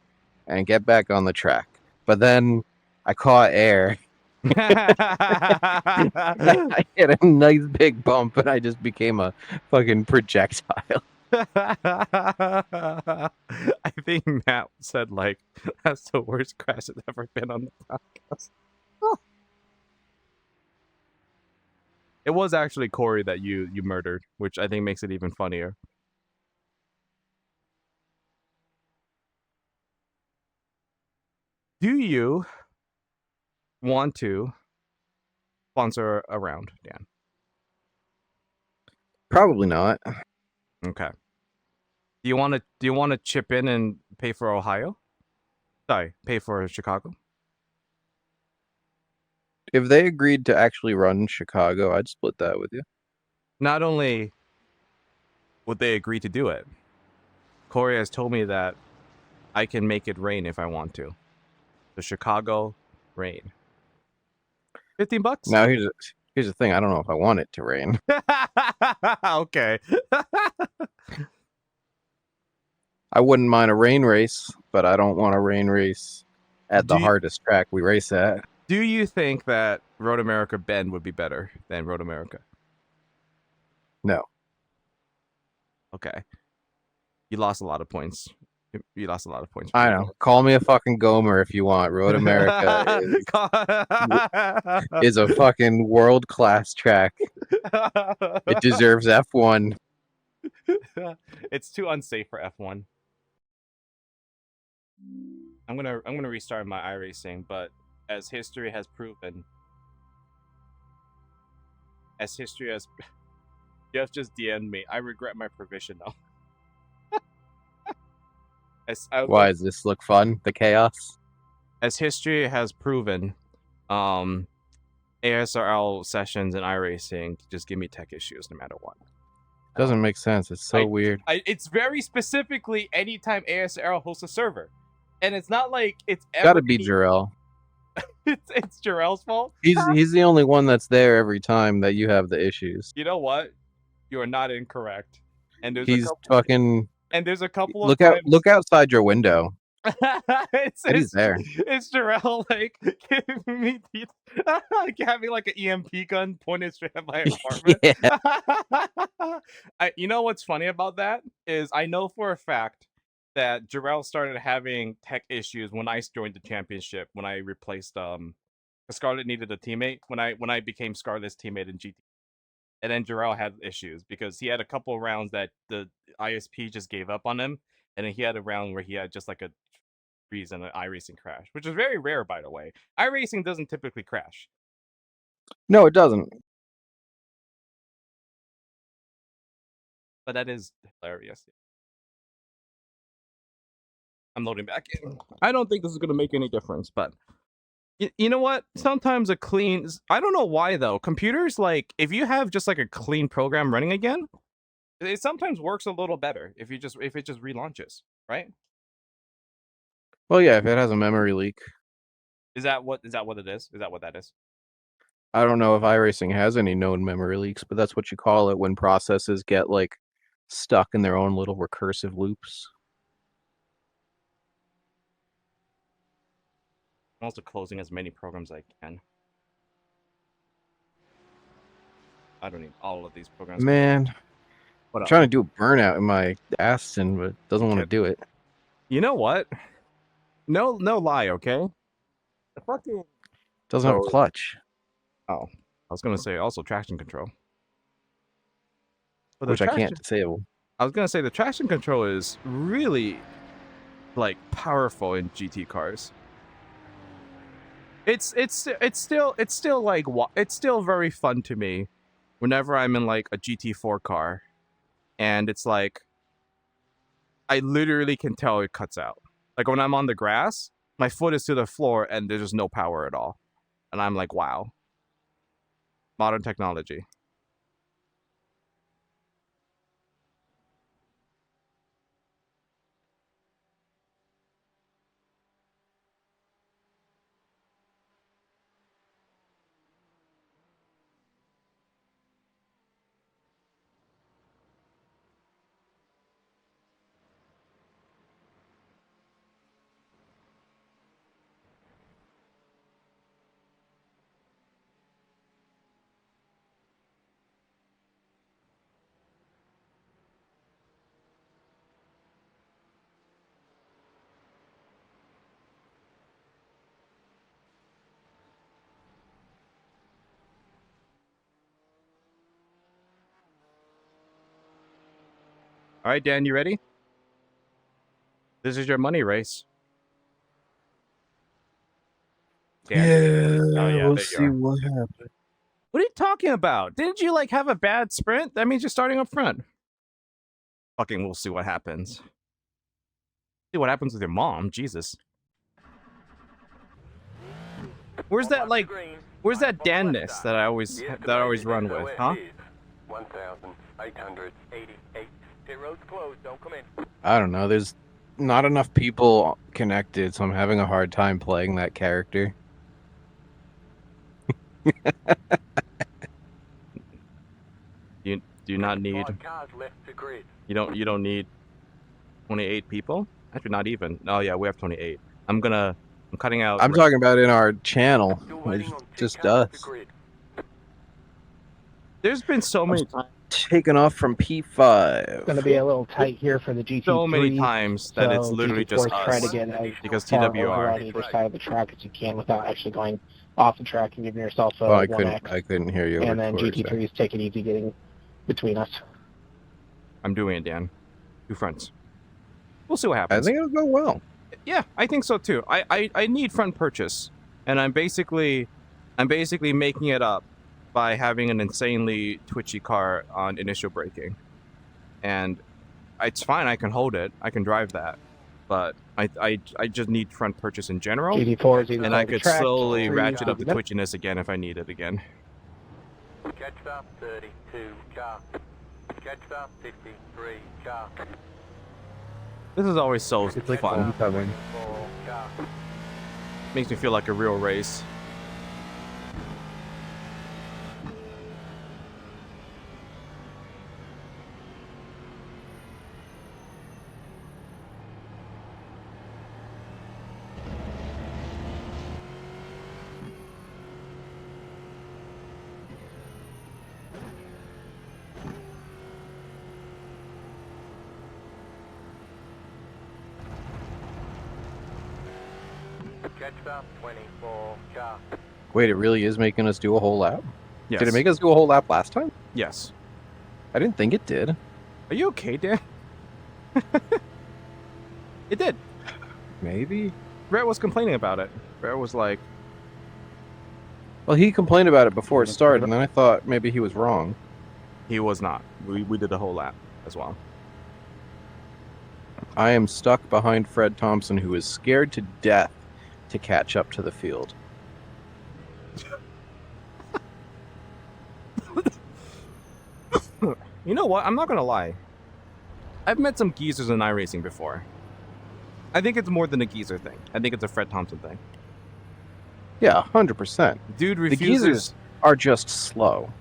and get back on the track. But then I caught air. I hit a nice big bump and I just became a fucking projectile. I think Matt said like that's the worst crash that's ever been on the podcast. It was actually Corey that you murdered, which I think makes it even funnier. Do you want to sponsor a round, Dan? Probably not. Okay. Do you want to chip in and pay for Ohio? Sorry, pay for Chicago. If they agreed to actually run Chicago, I'd split that with you. Not only would they agree to do it, Corey has told me that I can make it rain if I want to. The Chicago rain. $15? Now here's the thing. I don't know if I want it to rain. Okay. I wouldn't mind a rain race, but I don't want a rain race at the hardest track we race at. Do you think that Road America Bend would be better than Road America? No. Okay. You lost a lot of points. You lost a lot of points. I know. Call me a fucking Gomer if you want. Road America is a fucking world-class track. It deserves F1. It's too unsafe for F1. I'm gonna restart my iRacing, but as history has proven, Jeff just DM'd me. I regret my provision though. Why does this look fun? The chaos? As history has proven, ASRL sessions and iRacing just give me tech issues no matter what. Doesn't make sense. It's so weird. It's very specifically anytime ASRL hosts a server, and it's not like it's gotta be Jarrell. it's Jarrell's fault. He's the only one that's there every time that you have the issues. You know what? You are not incorrect. And there's he's fucking. And there's a couple of look outside your window. He's there. It's Jarrell like giving me having like an EMP gun pointed straight at my apartment. You know what's funny about that is I know for a fact that Jarrell started having tech issues when I joined the championship, when I replaced Scarlett needed a teammate when I became Scarlett's teammate in GT. And then Jarrell had issues because he had a couple of rounds that the ISP just gave up on him, and then he had a round where he had just like a freeze and an iRacing crash, which is very rare, by the way. iRacing doesn't typically crash. No, it doesn't. But that is hilarious. I'm loading back in. I don't think this is going to make any difference, but You know what? Sometimes a clean. I don't know why though. Computers, like, if you have just like a clean program running again, it sometimes works a little better if it just relaunches, right? Well, yeah, if it has a memory leak. Is that what it is? Is that what that is? I don't know if iRacing has any known memory leaks, but that's what you call it when processes get like stuck in their own little recursive loops. I'm also closing as many programs as I can. I don't need all of these programs. Man, What I'm else? trying to do a burnout in my Aston, but it doesn't want to do it. You know what? No lie, okay? The fucking Doesn't have a clutch, Oh, I was gonna say also traction control. But which I can't disable. I was gonna say the traction control is really like powerful in GT cars. It's still like it's still very fun to me whenever I'm in like a GT4 car, and it's like I literally can tell it cuts out. Like when I'm on the grass, my foot is to the floor and there's just no power at all, and I'm like, wow, modern technology. All right, Dan, you ready? This is your money race. Dan. Yeah, we'll see what happens. What are you talking about? Didn't you like have a bad sprint? That means you're starting up front. Fucking, we'll see what happens. See what happens with your mom. Jesus. Where's that like? Where's that Danness that I always run with? Huh? 1,888. Pit road's closed. Don't come in. I don't know. There's not enough people connected, so I'm having a hard time playing that character. You do not need. You don't need 28 people. Actually, not even. Oh yeah, we have 28. I'm cutting out. I'm talking about in our channel. It's just us. There's been so many times taken off from P5. It's going to be a little tight here for the GT3. So many times that it's literally just us. Try to get as because far TWR over on either side of the track as you can without actually going off the track and giving yourself a 1x. I couldn't hear you. And then GT3s take it easy getting between us. I'm doing it, Dan. 2 fronts. We'll see what happens. I think it'll go well. Yeah, I think so too. I need front purchase, and I'm basically making it up by having an insanely twitchy car on initial braking, and it's fine. I can hold it. I can drive that, but I just need front purchase in general. GT4s and I could slowly ratchet up the twitchiness again if I need it again. Catch stop 32 car. Catch stop 53 car. This is always so It's like fun. homecoming. Makes me feel like a real race. Catch stop 24 car. Wait, it really is making us do a whole lap? Yes. Did it make us do a whole lap last time? Yes. I didn't think it did. Are you okay, Dan? It did. Maybe. Brett was complaining about it. Brett was like, Well, he complained about it before it started, and then I thought maybe he was wrong. he was not. We did the whole lap as well. I am stuck behind Fred Thompson, who is scared to death to catch up to the field. You know what? I'm not gonna lie. I've met some geezers in iRacing before. I think it's more than a geezer thing. I think it's a Fred Thompson thing. Yeah, 100%. Dude The refuses. geezers are just slow.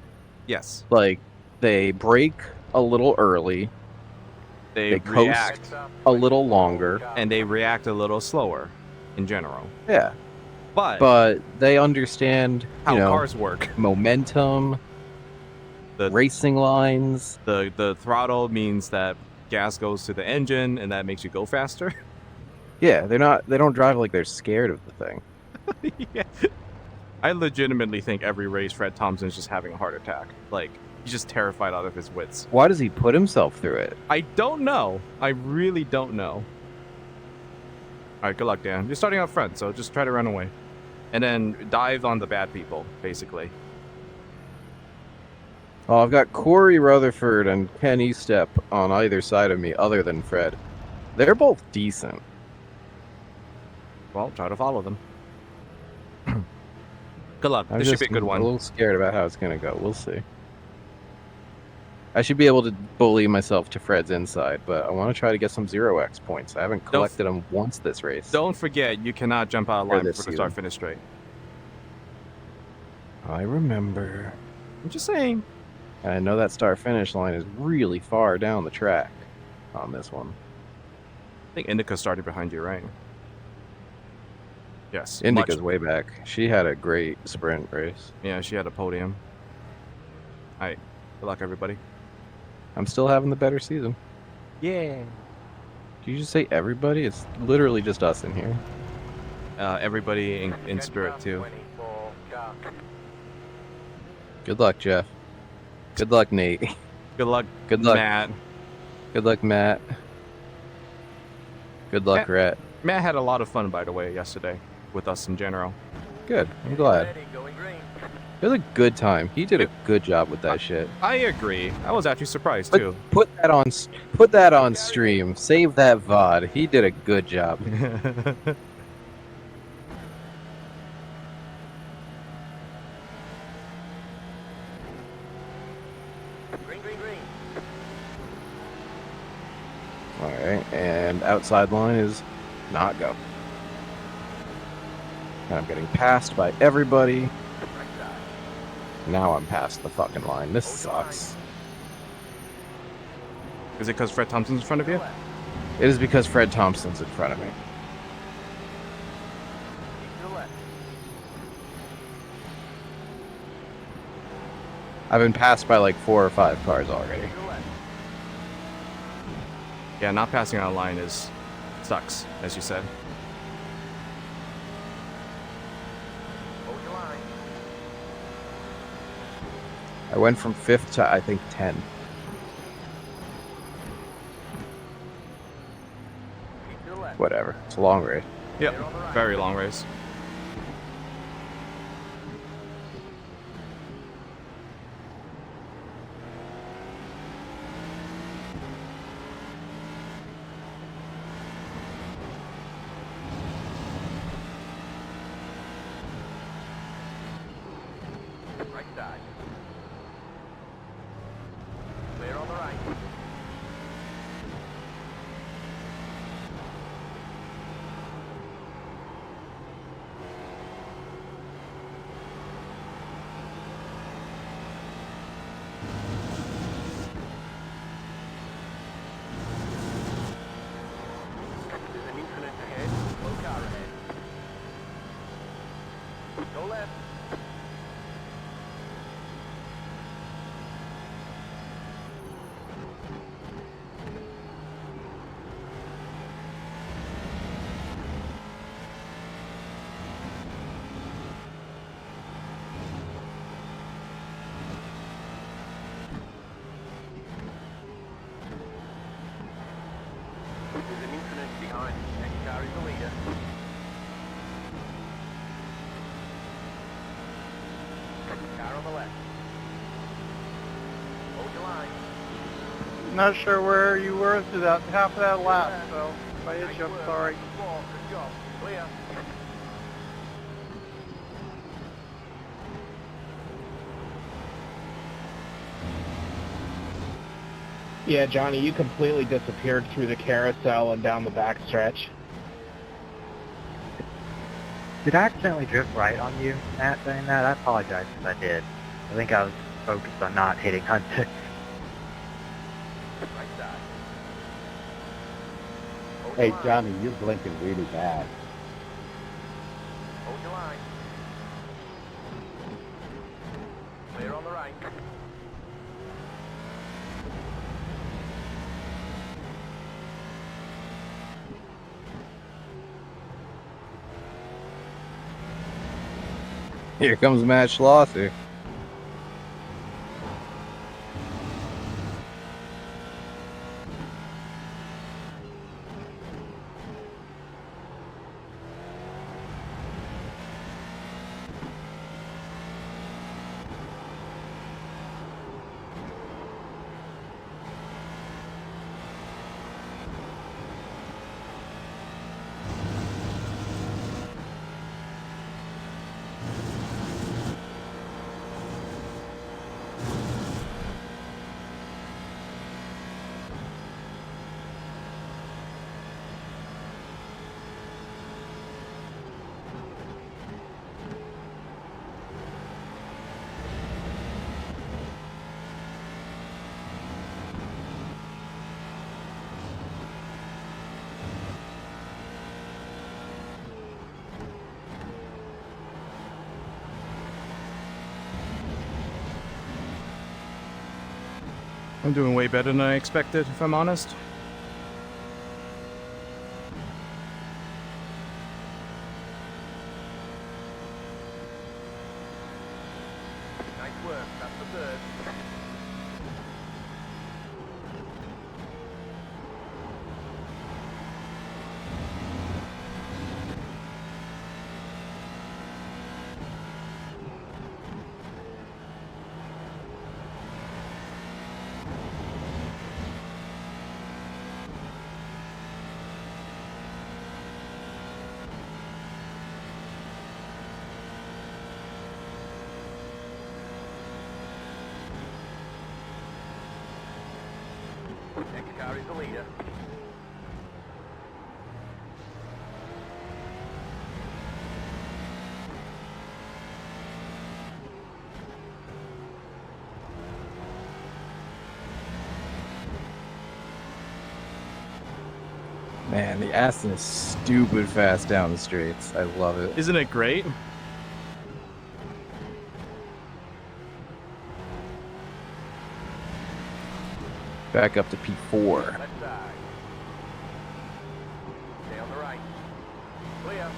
Yes. Like, they brake a little early, They coast react, a little longer. and they react a little slower, in general. Yeah. But they understand, how cars work. momentum, The racing lines. the throttle means that gas goes to the engine, and that makes you go faster. Yeah, they don't drive like they're scared of the thing. Yeah. I legitimately think every race Fred Thompson's just having a heart attack. Like, he's just terrified out of his wits. Why does he put himself through it? I don't know. I really don't know. Alright, good luck, Dan. You're starting up front, so just try to run away. And then dive on the bad people, basically. Oh, I've got Corey Rutherford and Ken Estep on either side of me other than Fred. They're both decent. Well, try to follow them. Good luck. I'm This should just be a good one. a little scared about how it's going to go. We'll see. I should be able to bully myself to Fred's inside, but I want to try to get some 0x points. I haven't collected them once this race. Don't forget, you cannot jump out of line before the start finish straight. I remember. I'm just saying. And I know that start finish line is really far down the track on this one. I think Indica started behind you, right? Yes. Indica's way back. She had a great sprint race. Yeah, she had a podium. Alright. Good luck, everybody. I'm still having the better season. Yeah. Did you just say everybody? It's literally just us in here. Everybody in spirit, too. Good luck, Jeff. Good luck, Nate. Good luck, Matt. Good luck, Matt. Good luck, Rhett. Matt had a lot of fun, by the way, yesterday with us in general. Good. I'm glad. It was a good time. He did a good job with that shit. I agree. I was actually surprised, too. Put that on stream. Save that VOD. He did a good job. Alright, and outside line is not go. And I'm getting passed by everybody. Now I'm past the fucking line. This sucks. Is it because Fred Thompson's in front of you? It is because Fred Thompson's in front of me. I've been passed by like 4 or 5 cars already. Yeah, not passing out of line sucks, as you said. I went from 5th to, I think, 10. Whatever. It's a long race. Yep, very long race. Not sure where you were through that half of that lap, so if I hit you, I'm sorry. Yeah, Johnny, you completely disappeared through the carousel and down the backstretch. Did I accidentally drift right on you, Matt, saying that? I apologize if I did. I think I was focused on not hitting Hunter. Right side. Hold Hey, your line. Johnny, you're blinking really bad. Hold your line. Clear on the right. Here comes Matt Schlosser. I'm doing way better than I expected, if I'm honest. Nice work. That's the third. Next car is the leader. Man, the Aston is stupid fast down the straights. I love it. Isn't it great? Back up to P4. Left side. Stay on the right. Clear.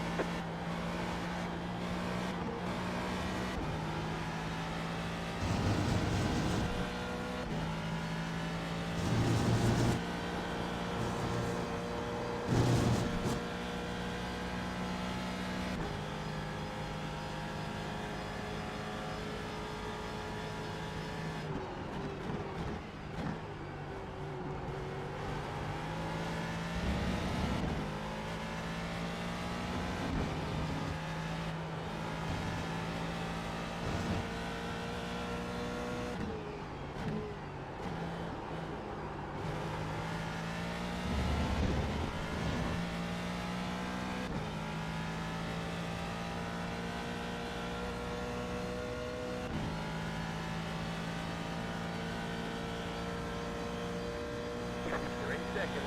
You're in second.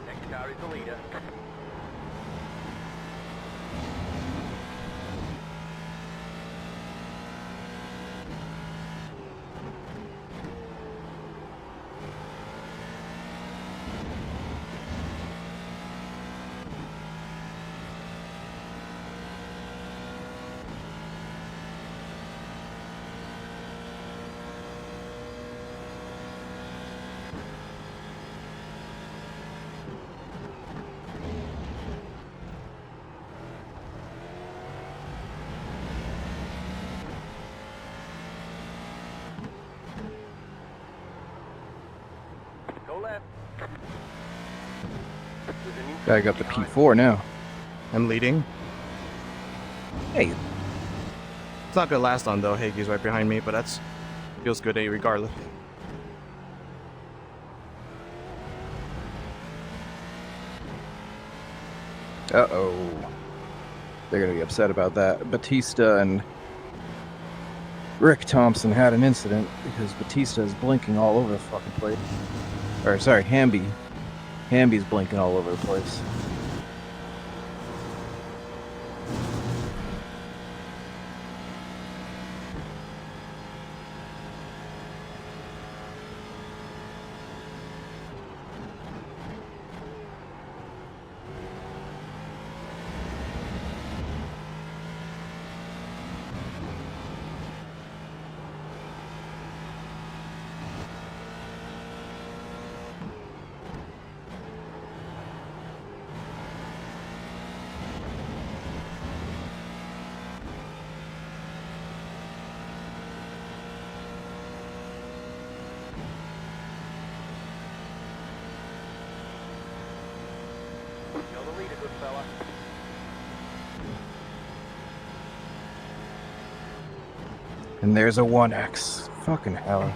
Next car is the leader. Go left. There's a new Back up to behind. P4 now. I'm leading. Hey, It's not gonna last long though. Hagee's right behind me, but that's feels good regardless. Uh-oh. They're gonna be upset about that. Batista and Rick Thompson had an incident because Batista is blinking all over the fucking place. Or, sorry, Hamby. Hamby's blinking all over the place. You're the leader, good fella. And there's a 1X. Fucking hell.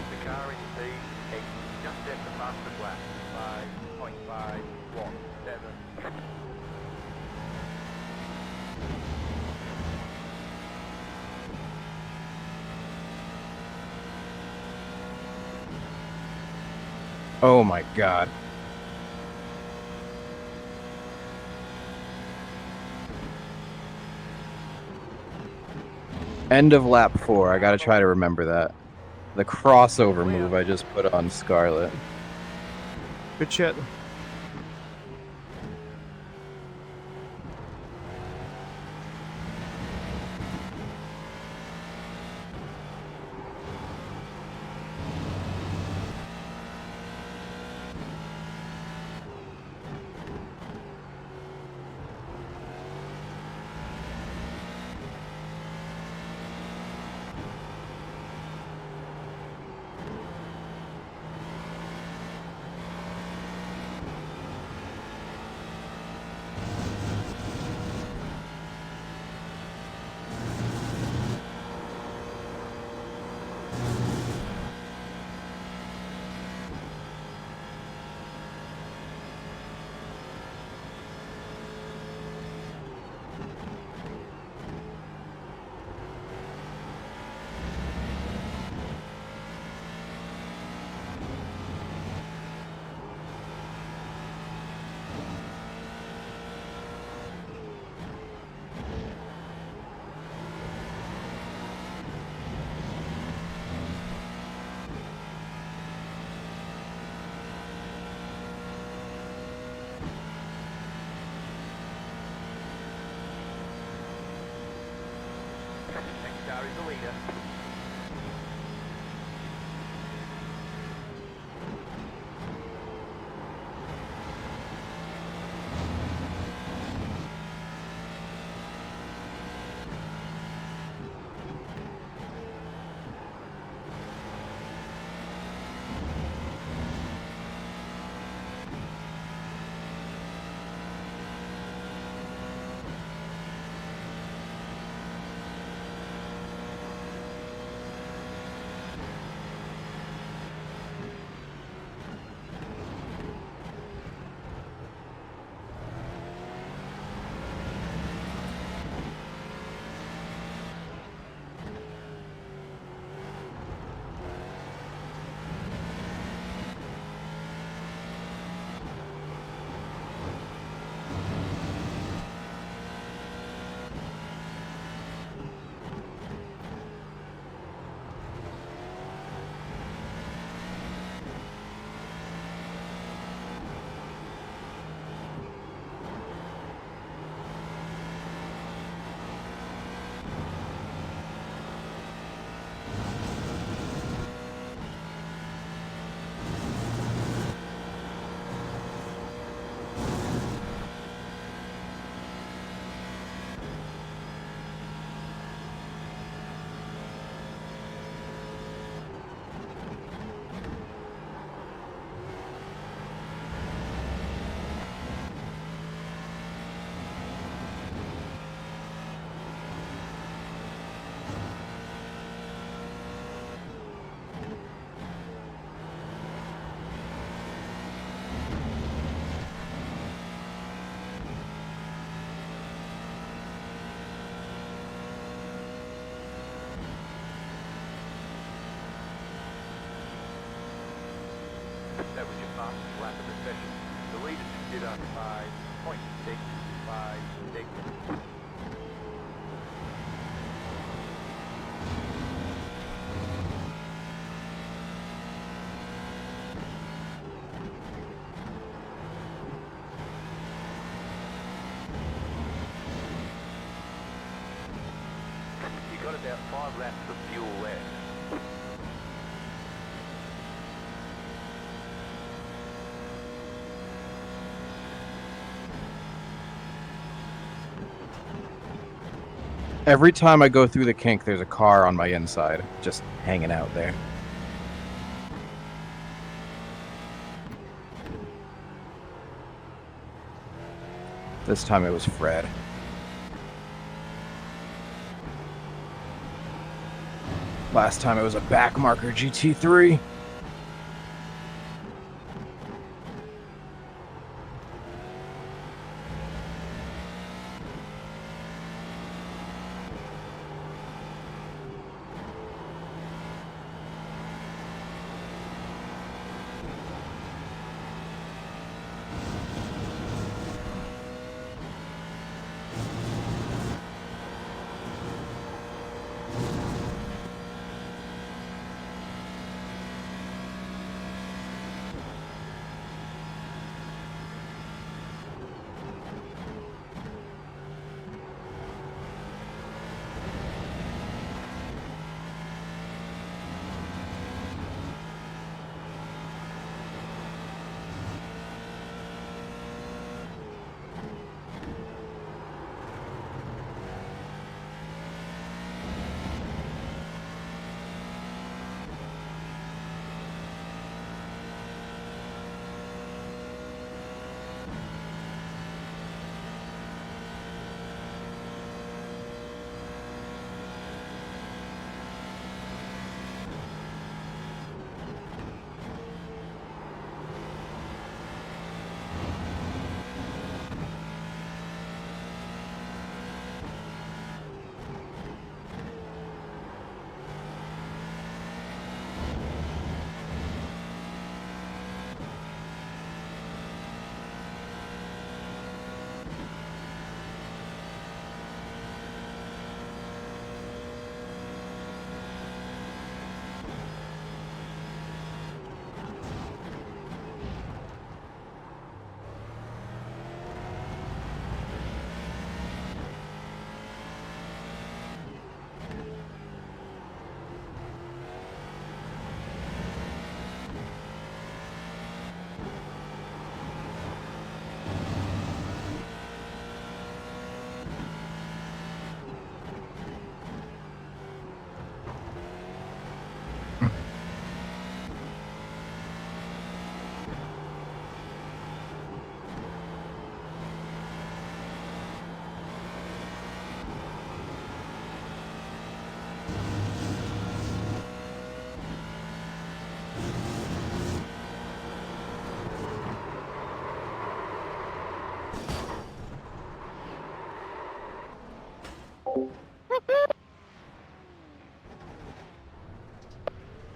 The car in speed is just at the fastest lap. 5.517. Oh my god. End of lap 4. I gotta try to remember that. The crossover move I just put on Scarlet. Good shit. Next car is the leader. That was your fastest lap of the session. The leader just did us by 0.656 seconds. You got about 5 laps of fuel left. Every time I go through the kink, there's a car on my inside, just hanging out there. This time it was Fred. Last time it was a backmarker GT3.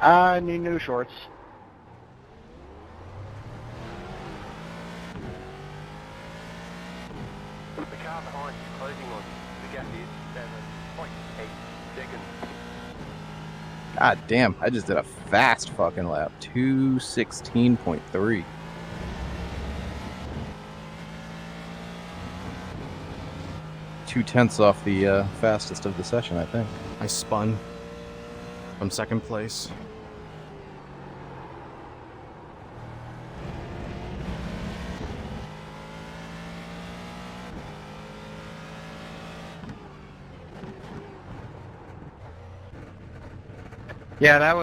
I need new shorts. The car behind is closing on you. The gap is 7.8 seconds. God damn, I just did a fast fucking lap. 2:16.3. Two-tenths off the fastest of the session, I think. I spun from second place. Yeah, that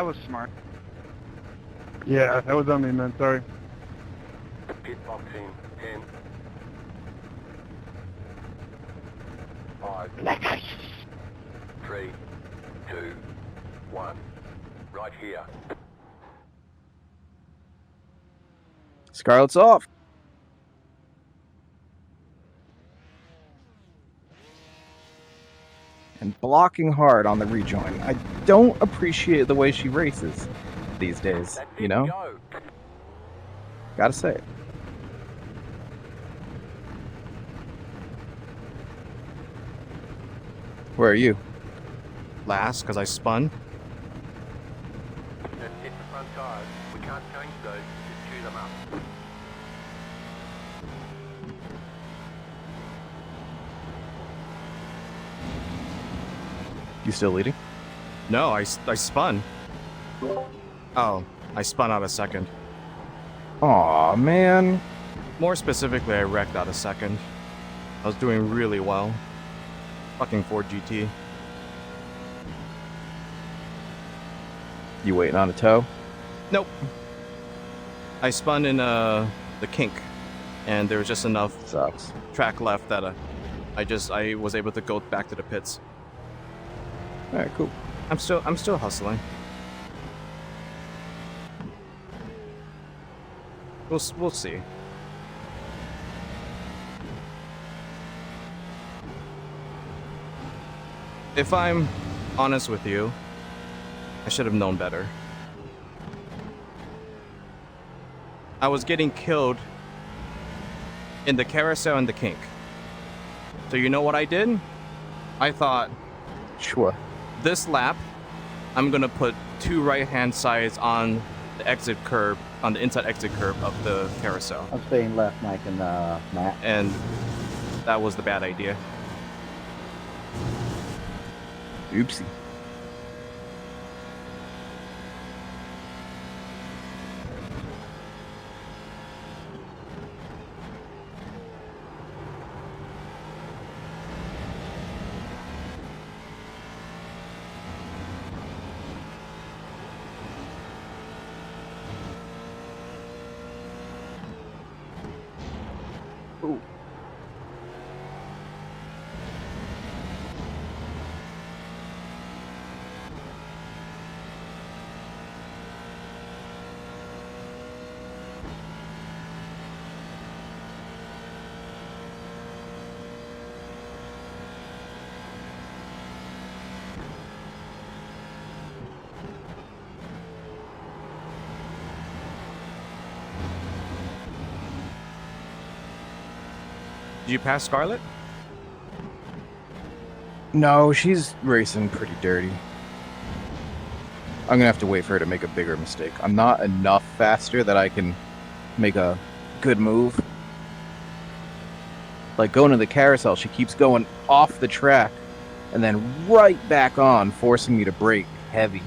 was smart. Yeah, that was on me, man. Sorry. Pit box in 10. 5. 3, 2, 1. Right here. Scarlet's off. And blocking hard on the rejoin. I don't appreciate the way she races these days, you know? Gotta say it. Where are you? Last, because I spun. Just hit the front tires. We can't change those. Just chew them up. You still leading? No, I spun. Oh, I spun out a second. Aw, man. More specifically, I wrecked out a second. I was doing really well. Fucking Ford GT. You waiting on a tow? Nope. I spun in the kink, and there was just enough Sucks. track left that I was able to go back to the pits. All right, cool. I'm still hustling. We'll see. If I'm honest with you, I should have known better. I was getting killed in the carousel and the kink. So you know what I did? I thought, Sure. this lap, I'm gonna put 2 right-hand sides on the exit curb, on the inside exit curb of the carousel. I'm staying left, Mike and Matt. And that was the bad idea. Oopsie. Ooh. Did you pass Scarlett? No, she's racing pretty dirty. I'm gonna have to wait for her to make a bigger mistake. I'm not enough faster that I can make a good move. Like going to the carousel, she keeps going off the track and then right back on, forcing me to brake heavy.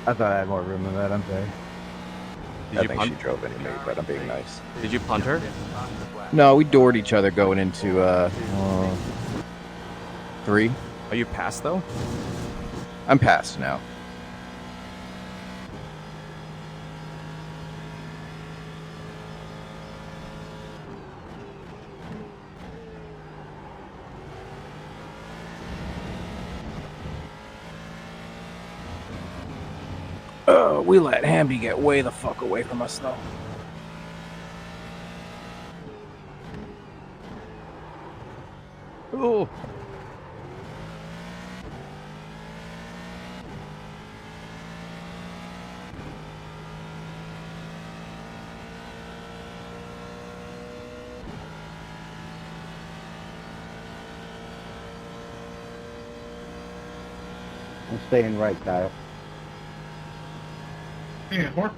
I thought I had more room than that, I'm sorry. I think she drove into me, but I'm being nice. Did you punt her? No, we doored each other going into 3. Are you past though? I'm past now. We let Hamby get way the fuck away from us, though. Oh. I'm staying right, Kyle. Yeah, more.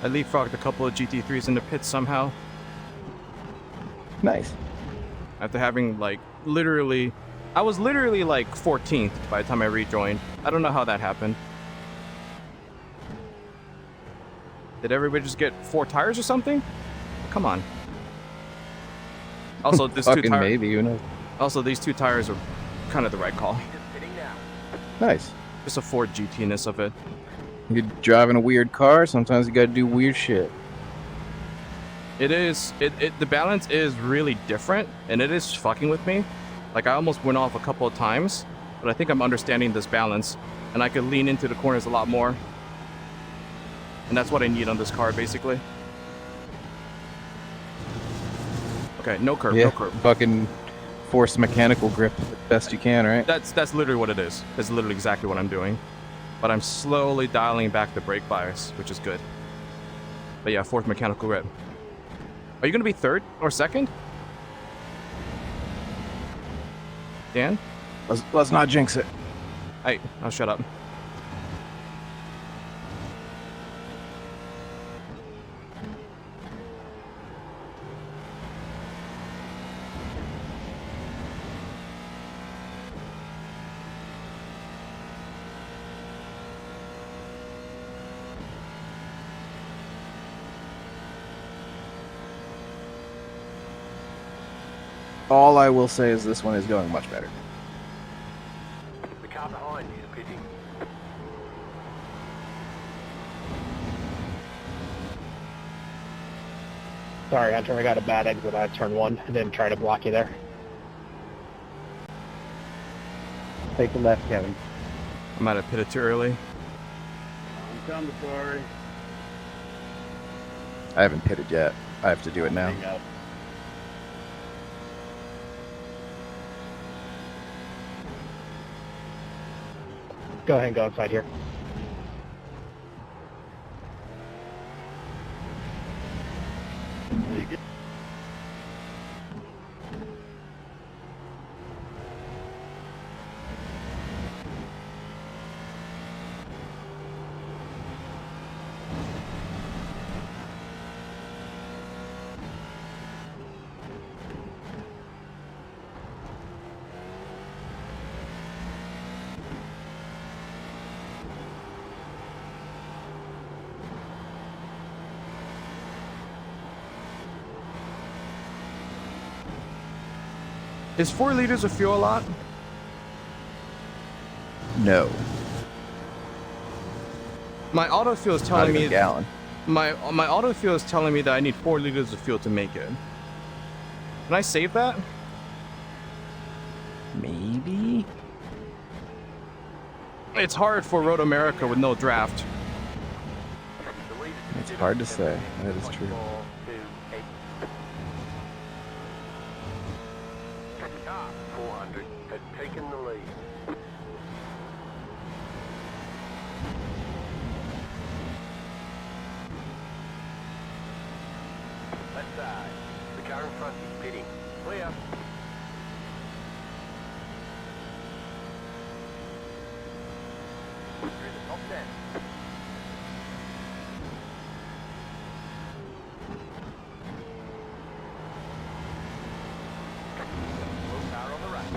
I leapfrogged a couple of GT3s in the pits somehow. Nice. After having, like, literally... I was literally, like, 14th by the time I rejoined. I don't know how that happened. Did everybody just get 4 tires or something? Come on. Also, this Fucking maybe, who knows? Also, these 2 tires are kind of the right call. Nice. Just a Ford GT-ness of it. You're driving a weird car, sometimes you gotta do weird shit. It is, the balance is really different, and it is fucking with me. Like, I almost went off a couple of times, but I think I'm understanding this balance, and I could lean into the corners a lot more. And that's what I need on this car, basically. Okay, no curb, Yeah, no curb. fucking force mechanical grip as best you can, right? That's literally what it is. That's literally exactly what I'm doing. But I'm slowly dialing back the brake bias, which is good. But yeah, 4th mechanical grip. Are you going to be 3rd or 2nd? Dan? Let's not jinx it. Hey, I'll shut up. All I will say is this one is going much better. The car behind you is pitting. Sorry, Hunter, I got a bad exit out of turn 1. I didn't try to block you there. Take the left, Kevin. I might have pitted too early. I'm coming, sorry. I haven't pitted yet. I have to do it now. Hang up. Go ahead and go inside here. Is 4 liters of fuel a lot? No. My autofuel is Not telling even me a gallon. my autofuel is telling me that I need 4 liters of fuel to make it. Can I save that? Maybe? It's hard for Road America with no draft. It's hard to say. That is true. Car 400 has taken the lead. Left side. The car in front is pitting. Clear. Through the top 10. Slow car on the right.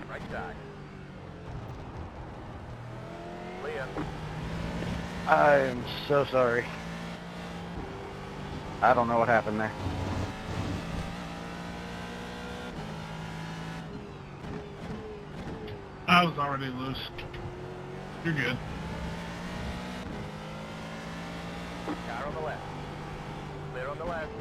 Right side. Clear. I'm so sorry. I don't know what happened there. I was already loose. You're good. Car on the left. Clear on the left.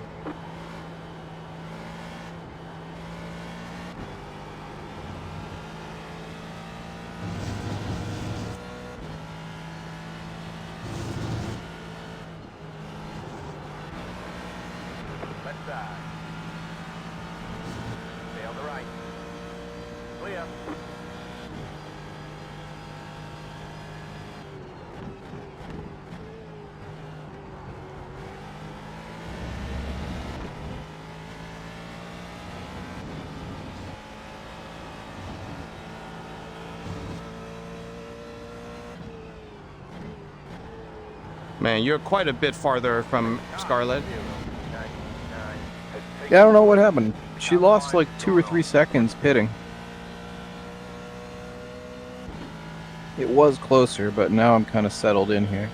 left side. Stay on the right. Clear. Man, you're quite a bit farther from Scarlett. Yeah, I don't know what happened. She lost like 2 or 3 seconds pitting. It was closer, but now I'm kind of settled in here.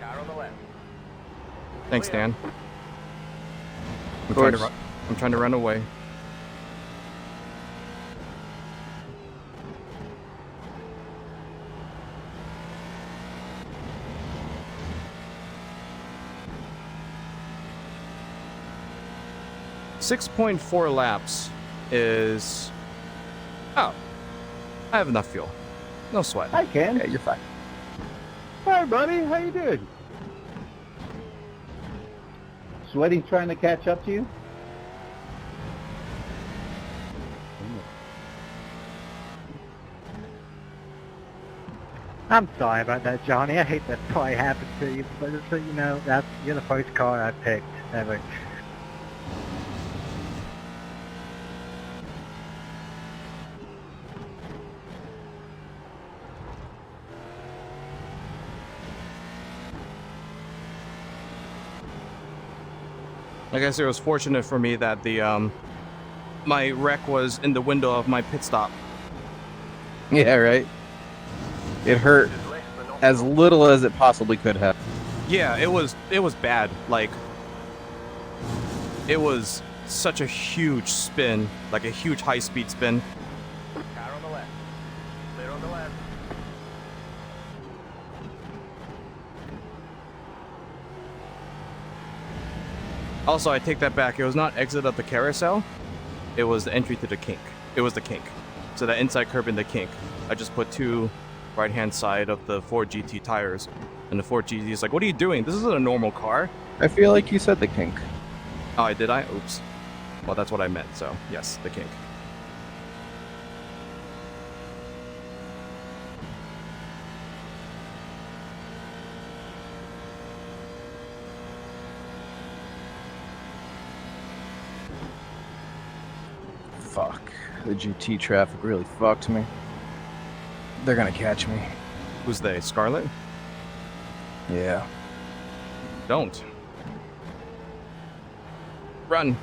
Car on the left. Thanks, Dan. Of course. I'm trying to run away. .4 laps is... Oh. I have enough fuel. No sweat. Hi, Ken. Yeah, you're fine. Hi, buddy. How you doing? Sweating trying to catch up to you? I'm sorry about that, Johnny. I hate that probably happened to you, but just so you know, you're the first car I picked ever. I guess it was fortunate for me that the my wreck was in the window of my pit stop. Yeah, right. It hurt as little as it possibly could have. Yeah, it was bad. Like, it was such a huge spin, like a huge high-speed spin. Car on the left. Clear on the left. Also, I take that back. It was not exit of the carousel. It was the entry to the kink. It was the kink. So that inside curb in the kink. I just put 2 right-hand side of the Ford GT tires. And the Ford GT is like, what are you doing? This isn't a normal car. I feel like you said the kink. Oh, did I? Oops. Well, that's what I meant, so yes, the kink. Fuck. The GT traffic really fucked me. They're gonna catch me. Who's they? Scarlett? Yeah. Don't. Run.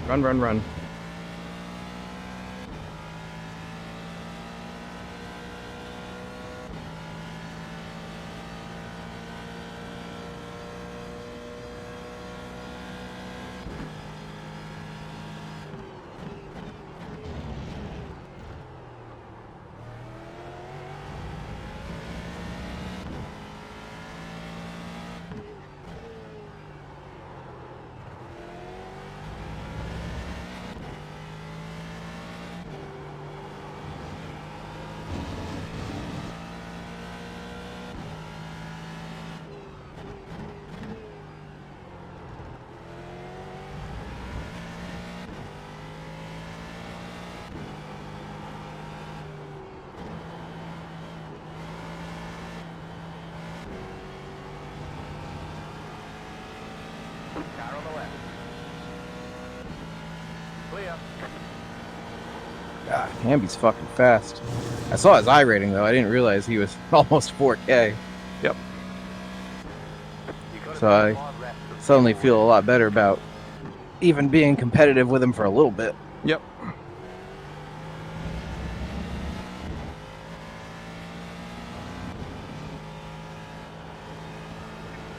Run, run, run. Car on the left. Clear. God, Hamby's fucking fast. I saw his iRating though. I didn't realize he was almost 4K. Yep. So I suddenly feel a lot better about even being competitive with him for a little bit. Yep.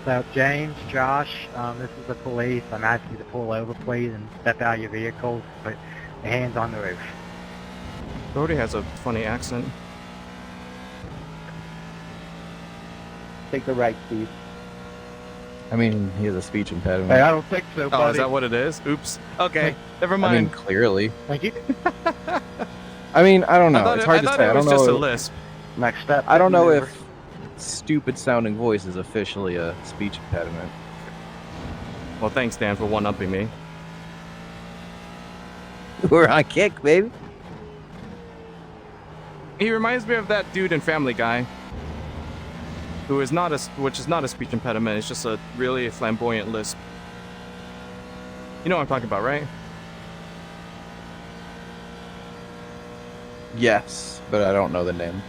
So, James, Josh, this is the police. I'm asking you to pull over, please, and step out of your vehicles. Put your hands on the roof. Brody has a funny accent. Take the right, Steve. I mean, he has a speech impediment. Hey, I don't think so, buddy. Oh, is that what it is? Oops. Okay, never I mind. mean, clearly. Thank you. I mean, I don't know. thought It's hard to say. it was just a lisp. Next step. I don't know maneuver. if stupid sounding voice is officially a speech impediment. Well, thanks, Dan, for one-upping me. We're on kick, baby. He reminds me of that dude in Family Guy, which is not a speech impediment. It's just a really flamboyant lisp. You know what I'm talking about, right? Yes, but I don't know the name.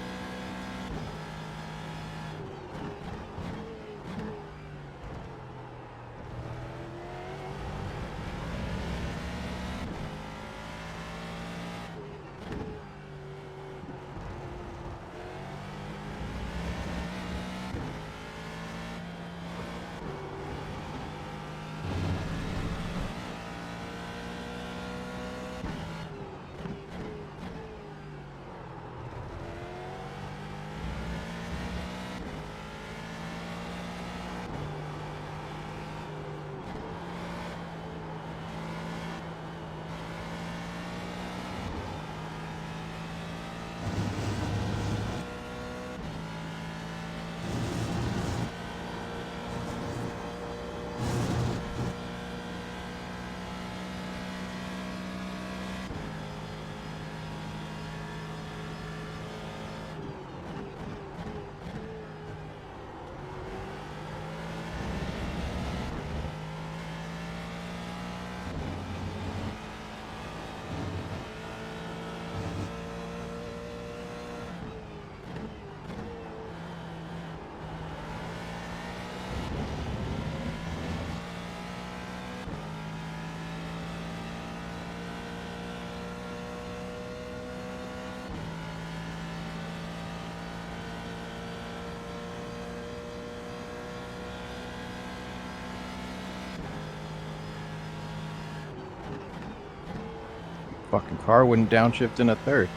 Fucking car wouldn't downshift in a third.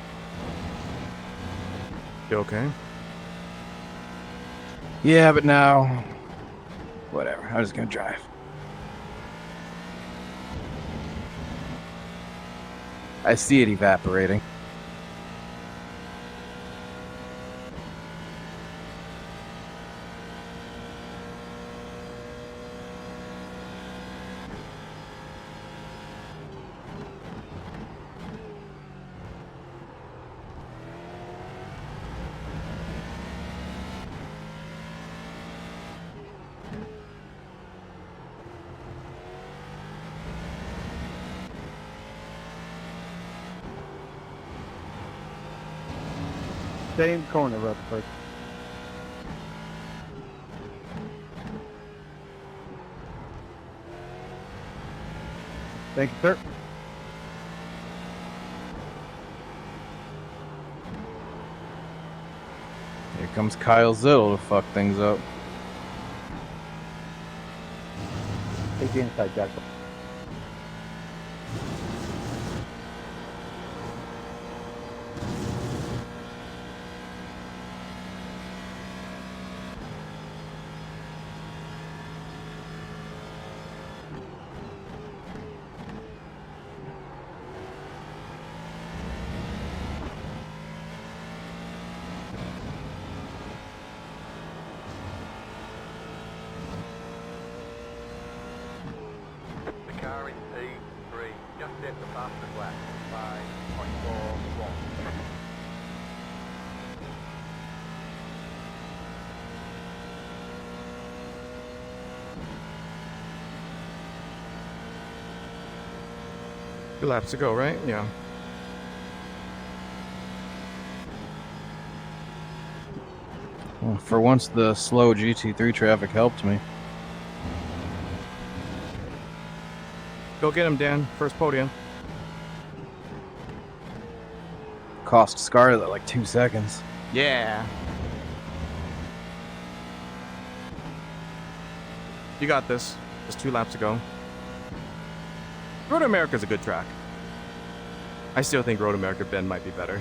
You okay? Yeah, but now... Whatever, I'm just gonna drive. I see it evaporating. Stay in the corner, Rutherford. Thank you, sir. Here comes Kyle Zittle to fuck things up. Take the inside, Jack. The car in P3 just hit the fastest lap by 0.41. Two laps to go, right? Yeah. Well, for once, the slow GT3 traffic helped me. Go get him, Dan. First podium. Cost Scarlett like 2 seconds. Yeah. You got this. Just 2 laps to go. Road America's a good track. I still think Road America Bend might be better.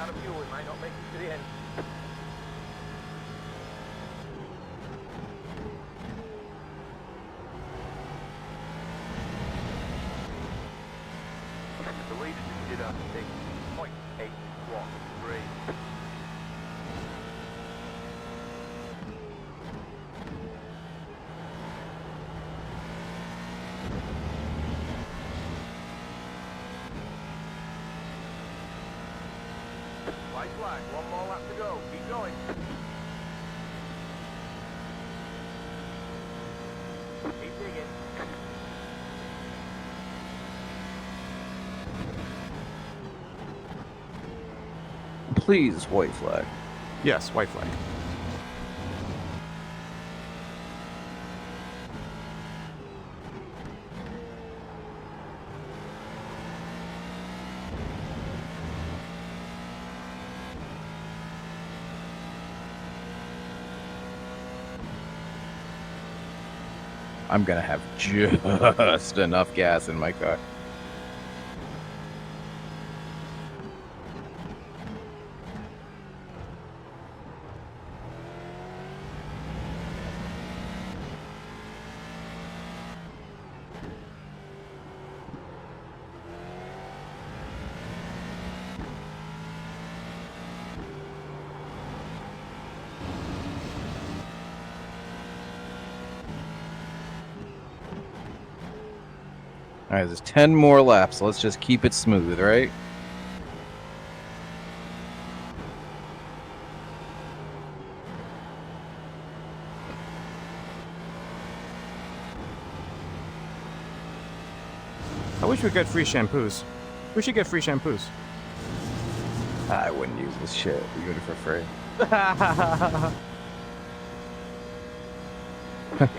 out of fuel. It might not make it to the end. The leader did a 6.813. White flag, one more lap to go. Keep going. Keep digging. Please, white flag. Yes, white flag. I'm gonna have just enough gas in my car. All right, there's 10 more laps. Let's just keep it smooth, right? I wish we get free shampoos. We should get free shampoos. I wouldn't use this shit. We get it for free.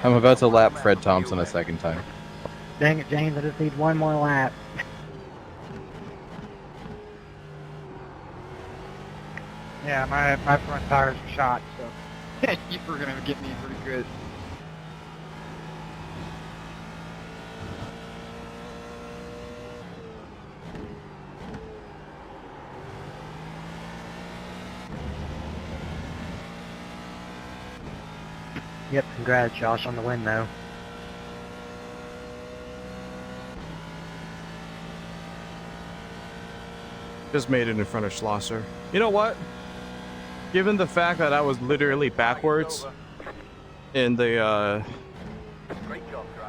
I'm about to lap Fred Thompson a second time. Dang it, James, I just need one more lap. Yeah, my front tires are shot, so you were gonna get me pretty good. Yep, congrats, Josh, on the win, though. Just made it in front of Schlosser. You know what? Given the fact that I was literally backwards in the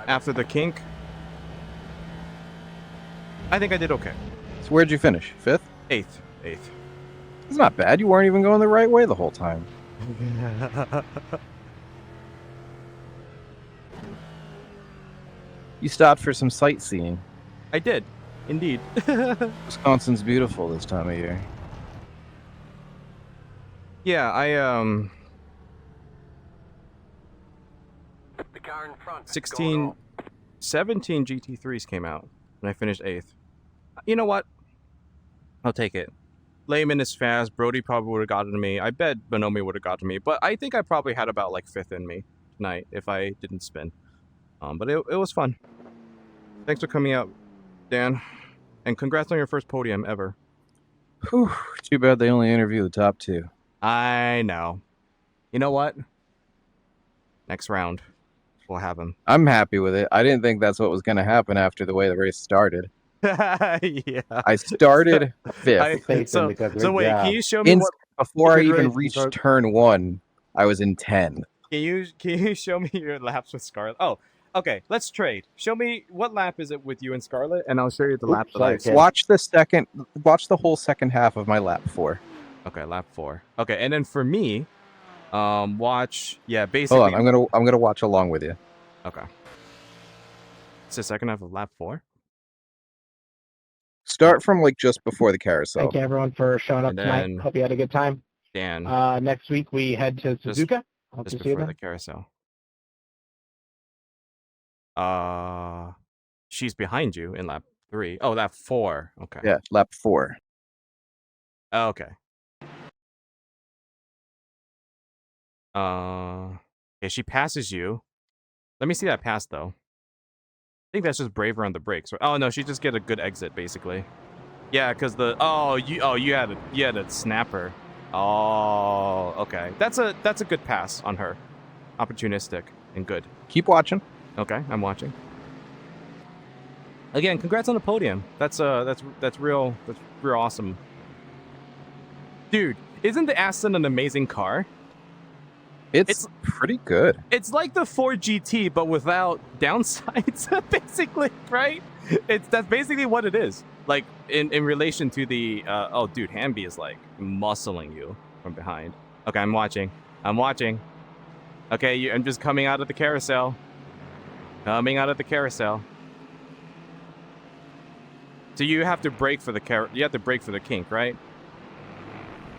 after the kink, I think I did okay. So where'd you finish? 5th? 8th. It's not bad. You weren't even going the right way the whole time. You stopped for some sightseeing. I did, indeed. Wisconsin's beautiful this time of year. Yeah, The car in front. 17 GT3s came out, and I finished 8th. You know what? I'll take it. Layman is fast. Brody probably would have gotten me. I bet Bonomi would have gotten me, but I think I probably had about like 5th in me tonight if I didn't spin. But it was fun. Thanks for coming out, Dan, and congrats on your first podium ever. Whew, too bad they only interview the top 2. I know. You know what? Next round, we'll have him. I'm happy with it. I didn't think that's what was going to happen after the way the race started. Yeah. I started 5th. So wait, can you show me what? Before I even reached turn 1, I was in 10. Can you show me your laps with Scarlett? Oh, okay. Let's trade. Show me what lap is it with you and Scarlett, and I'll show you the lap that I. Watch the whole second half of my lap 4. Okay, lap 4. Okay, and then for me, watch. Yeah, basically. Hold on, I'm gonna watch along with you. Okay. It's the second half of lap 4. Start from like just before the carousel. Thank you everyone for showing up tonight. Hope you had a good time. Dan. Next week we head to Suzuka. Hope Just to see you before then. the carousel. She's behind you in lap 3. Oh, lap 4. Okay. Yeah, lap 4. Oh, okay. Okay, she passes you. Let me see that pass though. I think that's just braver on the brakes. Oh no, she just get a good exit basically. Yeah, because you had a snapper. Oh, okay. That's a good pass on her. Opportunistic and good. Keep watching. Okay, I'm watching. Again, congrats on the podium. That's real awesome. Dude, isn't the Aston an amazing car? It's pretty good. It's like the Ford GT, but without downsides, basically, right? That's basically what it is. Like in relation to the oh, dude, Hamby is like muscling you from behind. Okay, I'm watching. Okay, I'm just coming out of the carousel. So you have to brake for the You have to brake for the kink, right?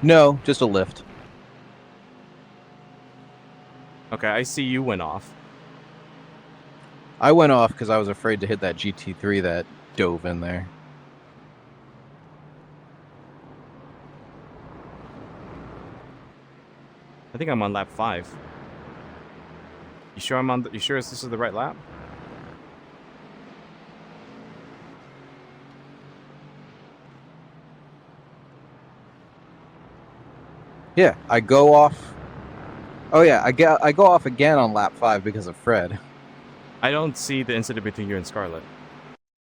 No, just a lift. Okay, I see you went off. I went off because I was afraid to hit that GT3 that dove in there. I think I'm on lap 5. You sure you sure this is the right lap? Yeah, I go off. Oh yeah, I go off again on lap 5 because of Fred. I don't see the incident between you and Scarlett.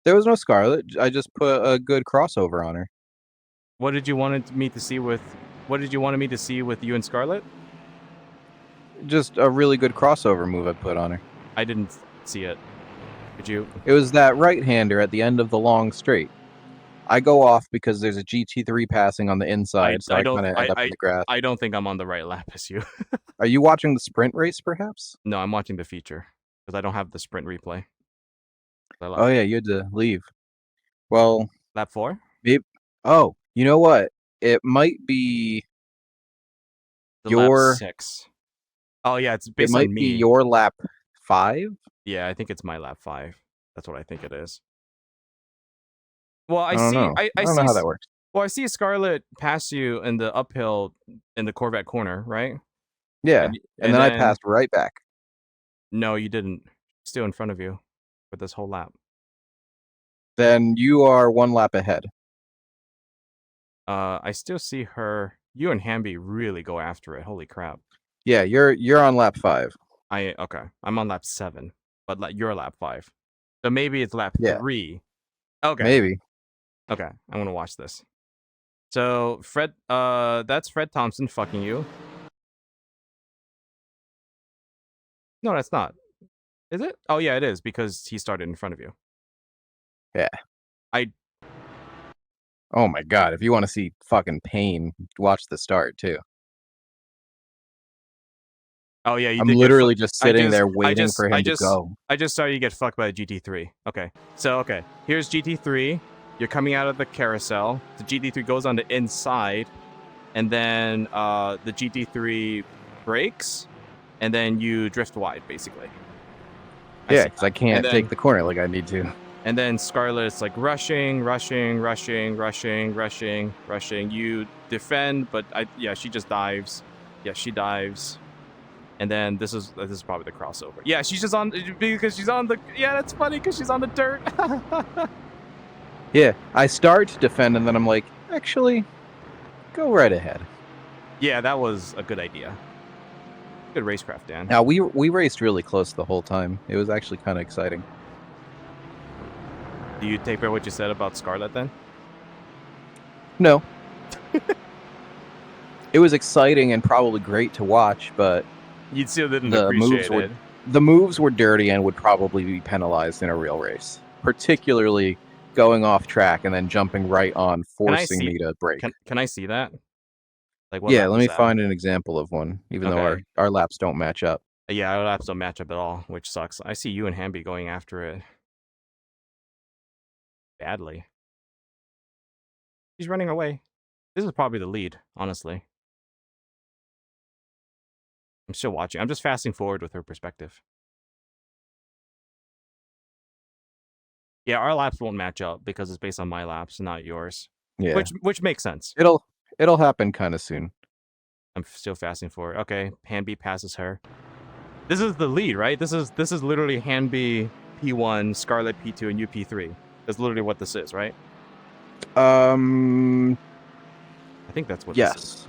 There was no Scarlett. I just put a good crossover on her. What did you want me to see with you and Scarlett? Just a really good crossover move I put on her. I didn't see it. Did you? It was that right-hander at the end of the long straight. I go off because there's a GT3 passing on the inside, so I kind of end up in the grass. I don't think I'm on the right lap as you. Are you watching the sprint race, perhaps? No, I'm watching the feature because I don't have the sprint replay. Oh yeah, you had to leave. Well, lap 4. Maybe. Oh, you know what? It might be lap 6. Oh yeah, it's based on me. It might be your lap 5. Yeah, I think it's my lap 5. That's what I think it is. Well, I don't see. know. I don't know how that works. Well, I see Scarlett pass you in the uphill in the Corvette corner, right? Yeah, and then I passed right back. No, you didn't. Still in front of you for this whole lap. Then you are 1 lap ahead. I still see her. You and Hamby really go after it. Holy crap! Yeah, you're on lap 5. Okay. I'm on lap 7, but you're lap 5. So maybe it's lap 3. Okay. Maybe. Okay, I'm gonna watch this. So Fred, that's Fred Thompson fucking you. No, that's not. Is it? Oh yeah, it is because he started in front of you. Yeah. Oh my god! If you want to see fucking pain, watch the start too. Oh yeah, you I'm did literally just sitting there waiting for him to go. I just saw you get fucked by a GT3. Okay, so here's GT3. You're coming out of the carousel. The GT3 goes on the inside, and then the GT3 brakes, and then you drift wide, basically. Yeah, because I can't take the corner like I need to. And then Scarlett's like rushing. You defend, but she just dives. Yeah, she dives. And then this is probably the crossover. Yeah, she's just on because she's on the. Yeah, that's funny because she's on the dirt. Yeah, I start to defend, and then I'm like, actually, go right ahead. Yeah, that was a good idea. Good racecraft, Dan. Now we raced really close the whole time. It was actually kind of exciting. Do you take back what you said about Scarlett then? No. It was exciting and probably great to watch, but you still didn't appreciate it. The moves were dirty and would probably be penalized in a real race, particularly going off track and then jumping right on, forcing me to brake. Can I see that? Like, what yeah, let me find an example of one, even though our laps don't match up. Yeah, our laps don't match up at all, which sucks. I see you and Hamby going after it badly. She's running away. This is probably the lead, honestly. I'm still watching. I'm just fasting forward with her perspective. Yeah, our laps won't match up because it's based on my laps, not yours. Yeah. Which makes sense. It'll happen kind of soon. I'm still fasting forward. Okay, Hanby passes her. This is the lead, right? This is literally Hanby P1, Scarlett P2, and you P3. That's literally what this is, right? I think that's what this is. Yes.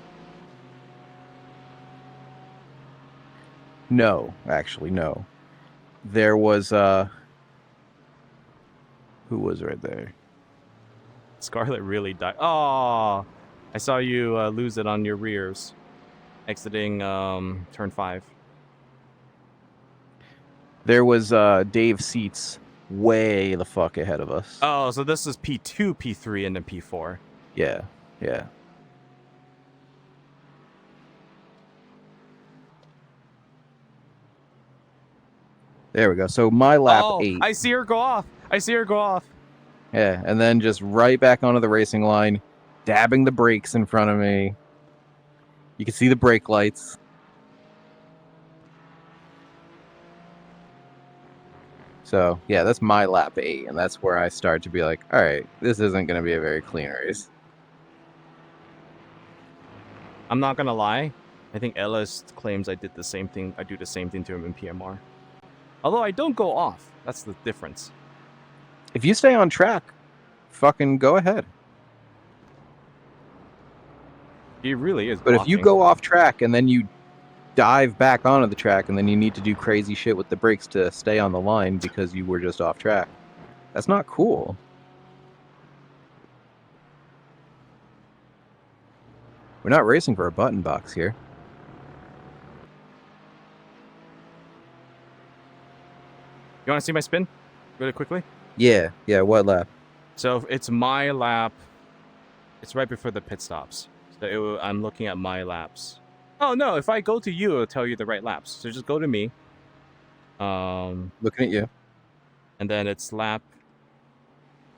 No, actually, no. There was who was right there? Scarlet really died. Oh, I saw you lose it on your rears, exiting turn 5. There was Dave Seats way the fuck ahead of us. Oh, so this is P2, P3, and then P4. Yeah, yeah. There we go. So my lap 8. I see her go off. Yeah, and then just right back onto the racing line, dabbing the brakes in front of me. You can see the brake lights. So, yeah, that's my lap 8, and that's where I start to be like, all right, this isn't going to be a very clean race. I'm not going to lie. I think Ellis claims I did the same thing. I do the same thing to him in PMR. Although I don't go off. That's the difference. If you stay on track, fucking go ahead. He really is But if you go off track and then you dive back onto the track and then you need to do crazy shit with the brakes to stay on the line because you were just off track, that's not cool. We're not racing for a button box here. You want to see my spin really quickly? Yeah, what lap? So it's my lap. It's right before the pit stops. So I'm looking at my laps. Oh, no, if I go to you, it'll tell you the right laps. So just go to me. Looking at you. And then it's lap...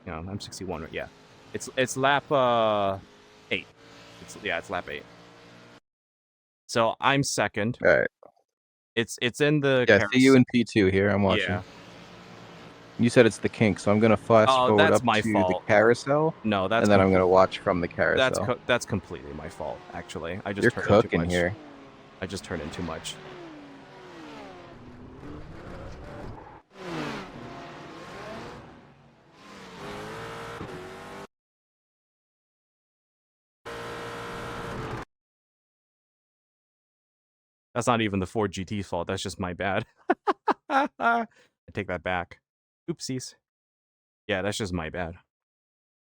I'm 61, right? Yeah. It's lap 8. It's lap 8. So I'm second. All right. It's in the... Yeah, I see you in P2 here. I'm watching. Yeah. You said it's the kink, so I'm going to fast forward up to the carousel. No, that's... And then I'm going to watch from the carousel. That's completely my fault, actually. I just You're turned cooking in too much. here. I just turned in too much. That's not even the Ford GT's fault. That's just my bad. I take that back. Oopsies. Yeah, that's just my bad.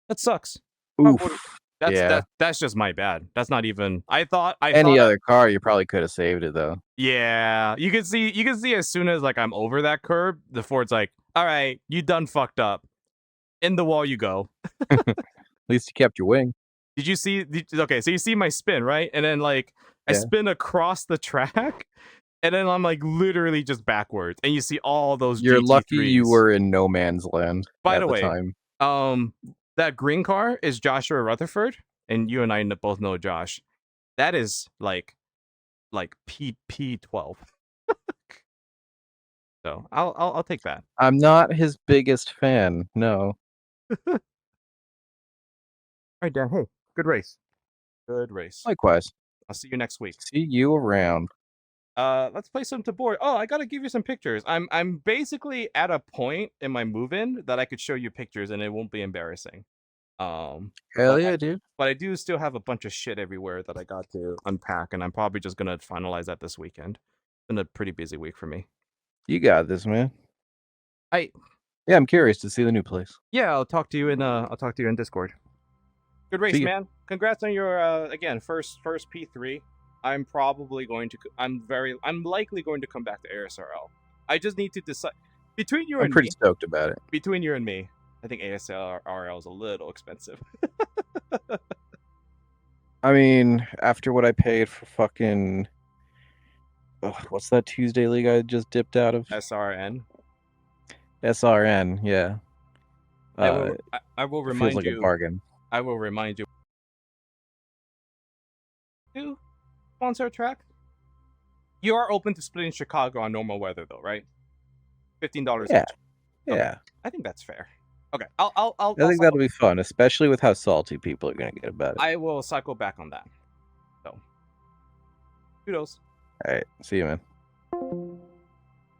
That sucks. Oof. That's just my bad. That's not even... Any other car, you probably could have saved it, though. Yeah. You can see as soon as I'm over that curb, the Ford's like, all right, you done fucked up. In the wall you go. At least you kept your wing. Did you see... Okay, so you see my spin, right? And then, I spin across the track, and then I'm, literally just backwards. And you see all those You're GT3s. lucky you were in no man's land By the at way, the time. That green car is Joshua Rutherford, and you and I both know Josh. That is, like P12. So, I'll take that. I'm not his biggest fan, no. All right, Dan. Hey, good race. Good race. Likewise. I'll see you next week. See you around. Let's play some to board. Oh, I gotta give you some pictures. I'm basically at a point in my move-in that I could show you pictures and it won't be embarrassing. Hell yeah, dude. But I do still have a bunch of shit everywhere that I got to unpack, and I'm probably just gonna finalize that this weekend. It's been a pretty busy week for me. You got this, man. Yeah, I'm curious to see the new place. Yeah, I'll talk to you in Discord. Good race, man. Congrats on your again first P3. I'm likely going to come back to ASRL. I just need to decide between you and me. I'm pretty stoked about it. Between you and me, I think ASRL is a little expensive. I mean, after what I paid for fucking what's that Tuesday league I just dipped out of? SRN, yeah. I will remind feels like you. A bargain. I will remind you. To sponsor a track. You are open to splitting Chicago on normal weather, though, right? $15 Yeah. each. Yeah. Okay. I think that's fair. Okay, I think that'll be fun, especially with how salty people are gonna get about it. I will cycle back on that. So, kudos. All right, see you, man.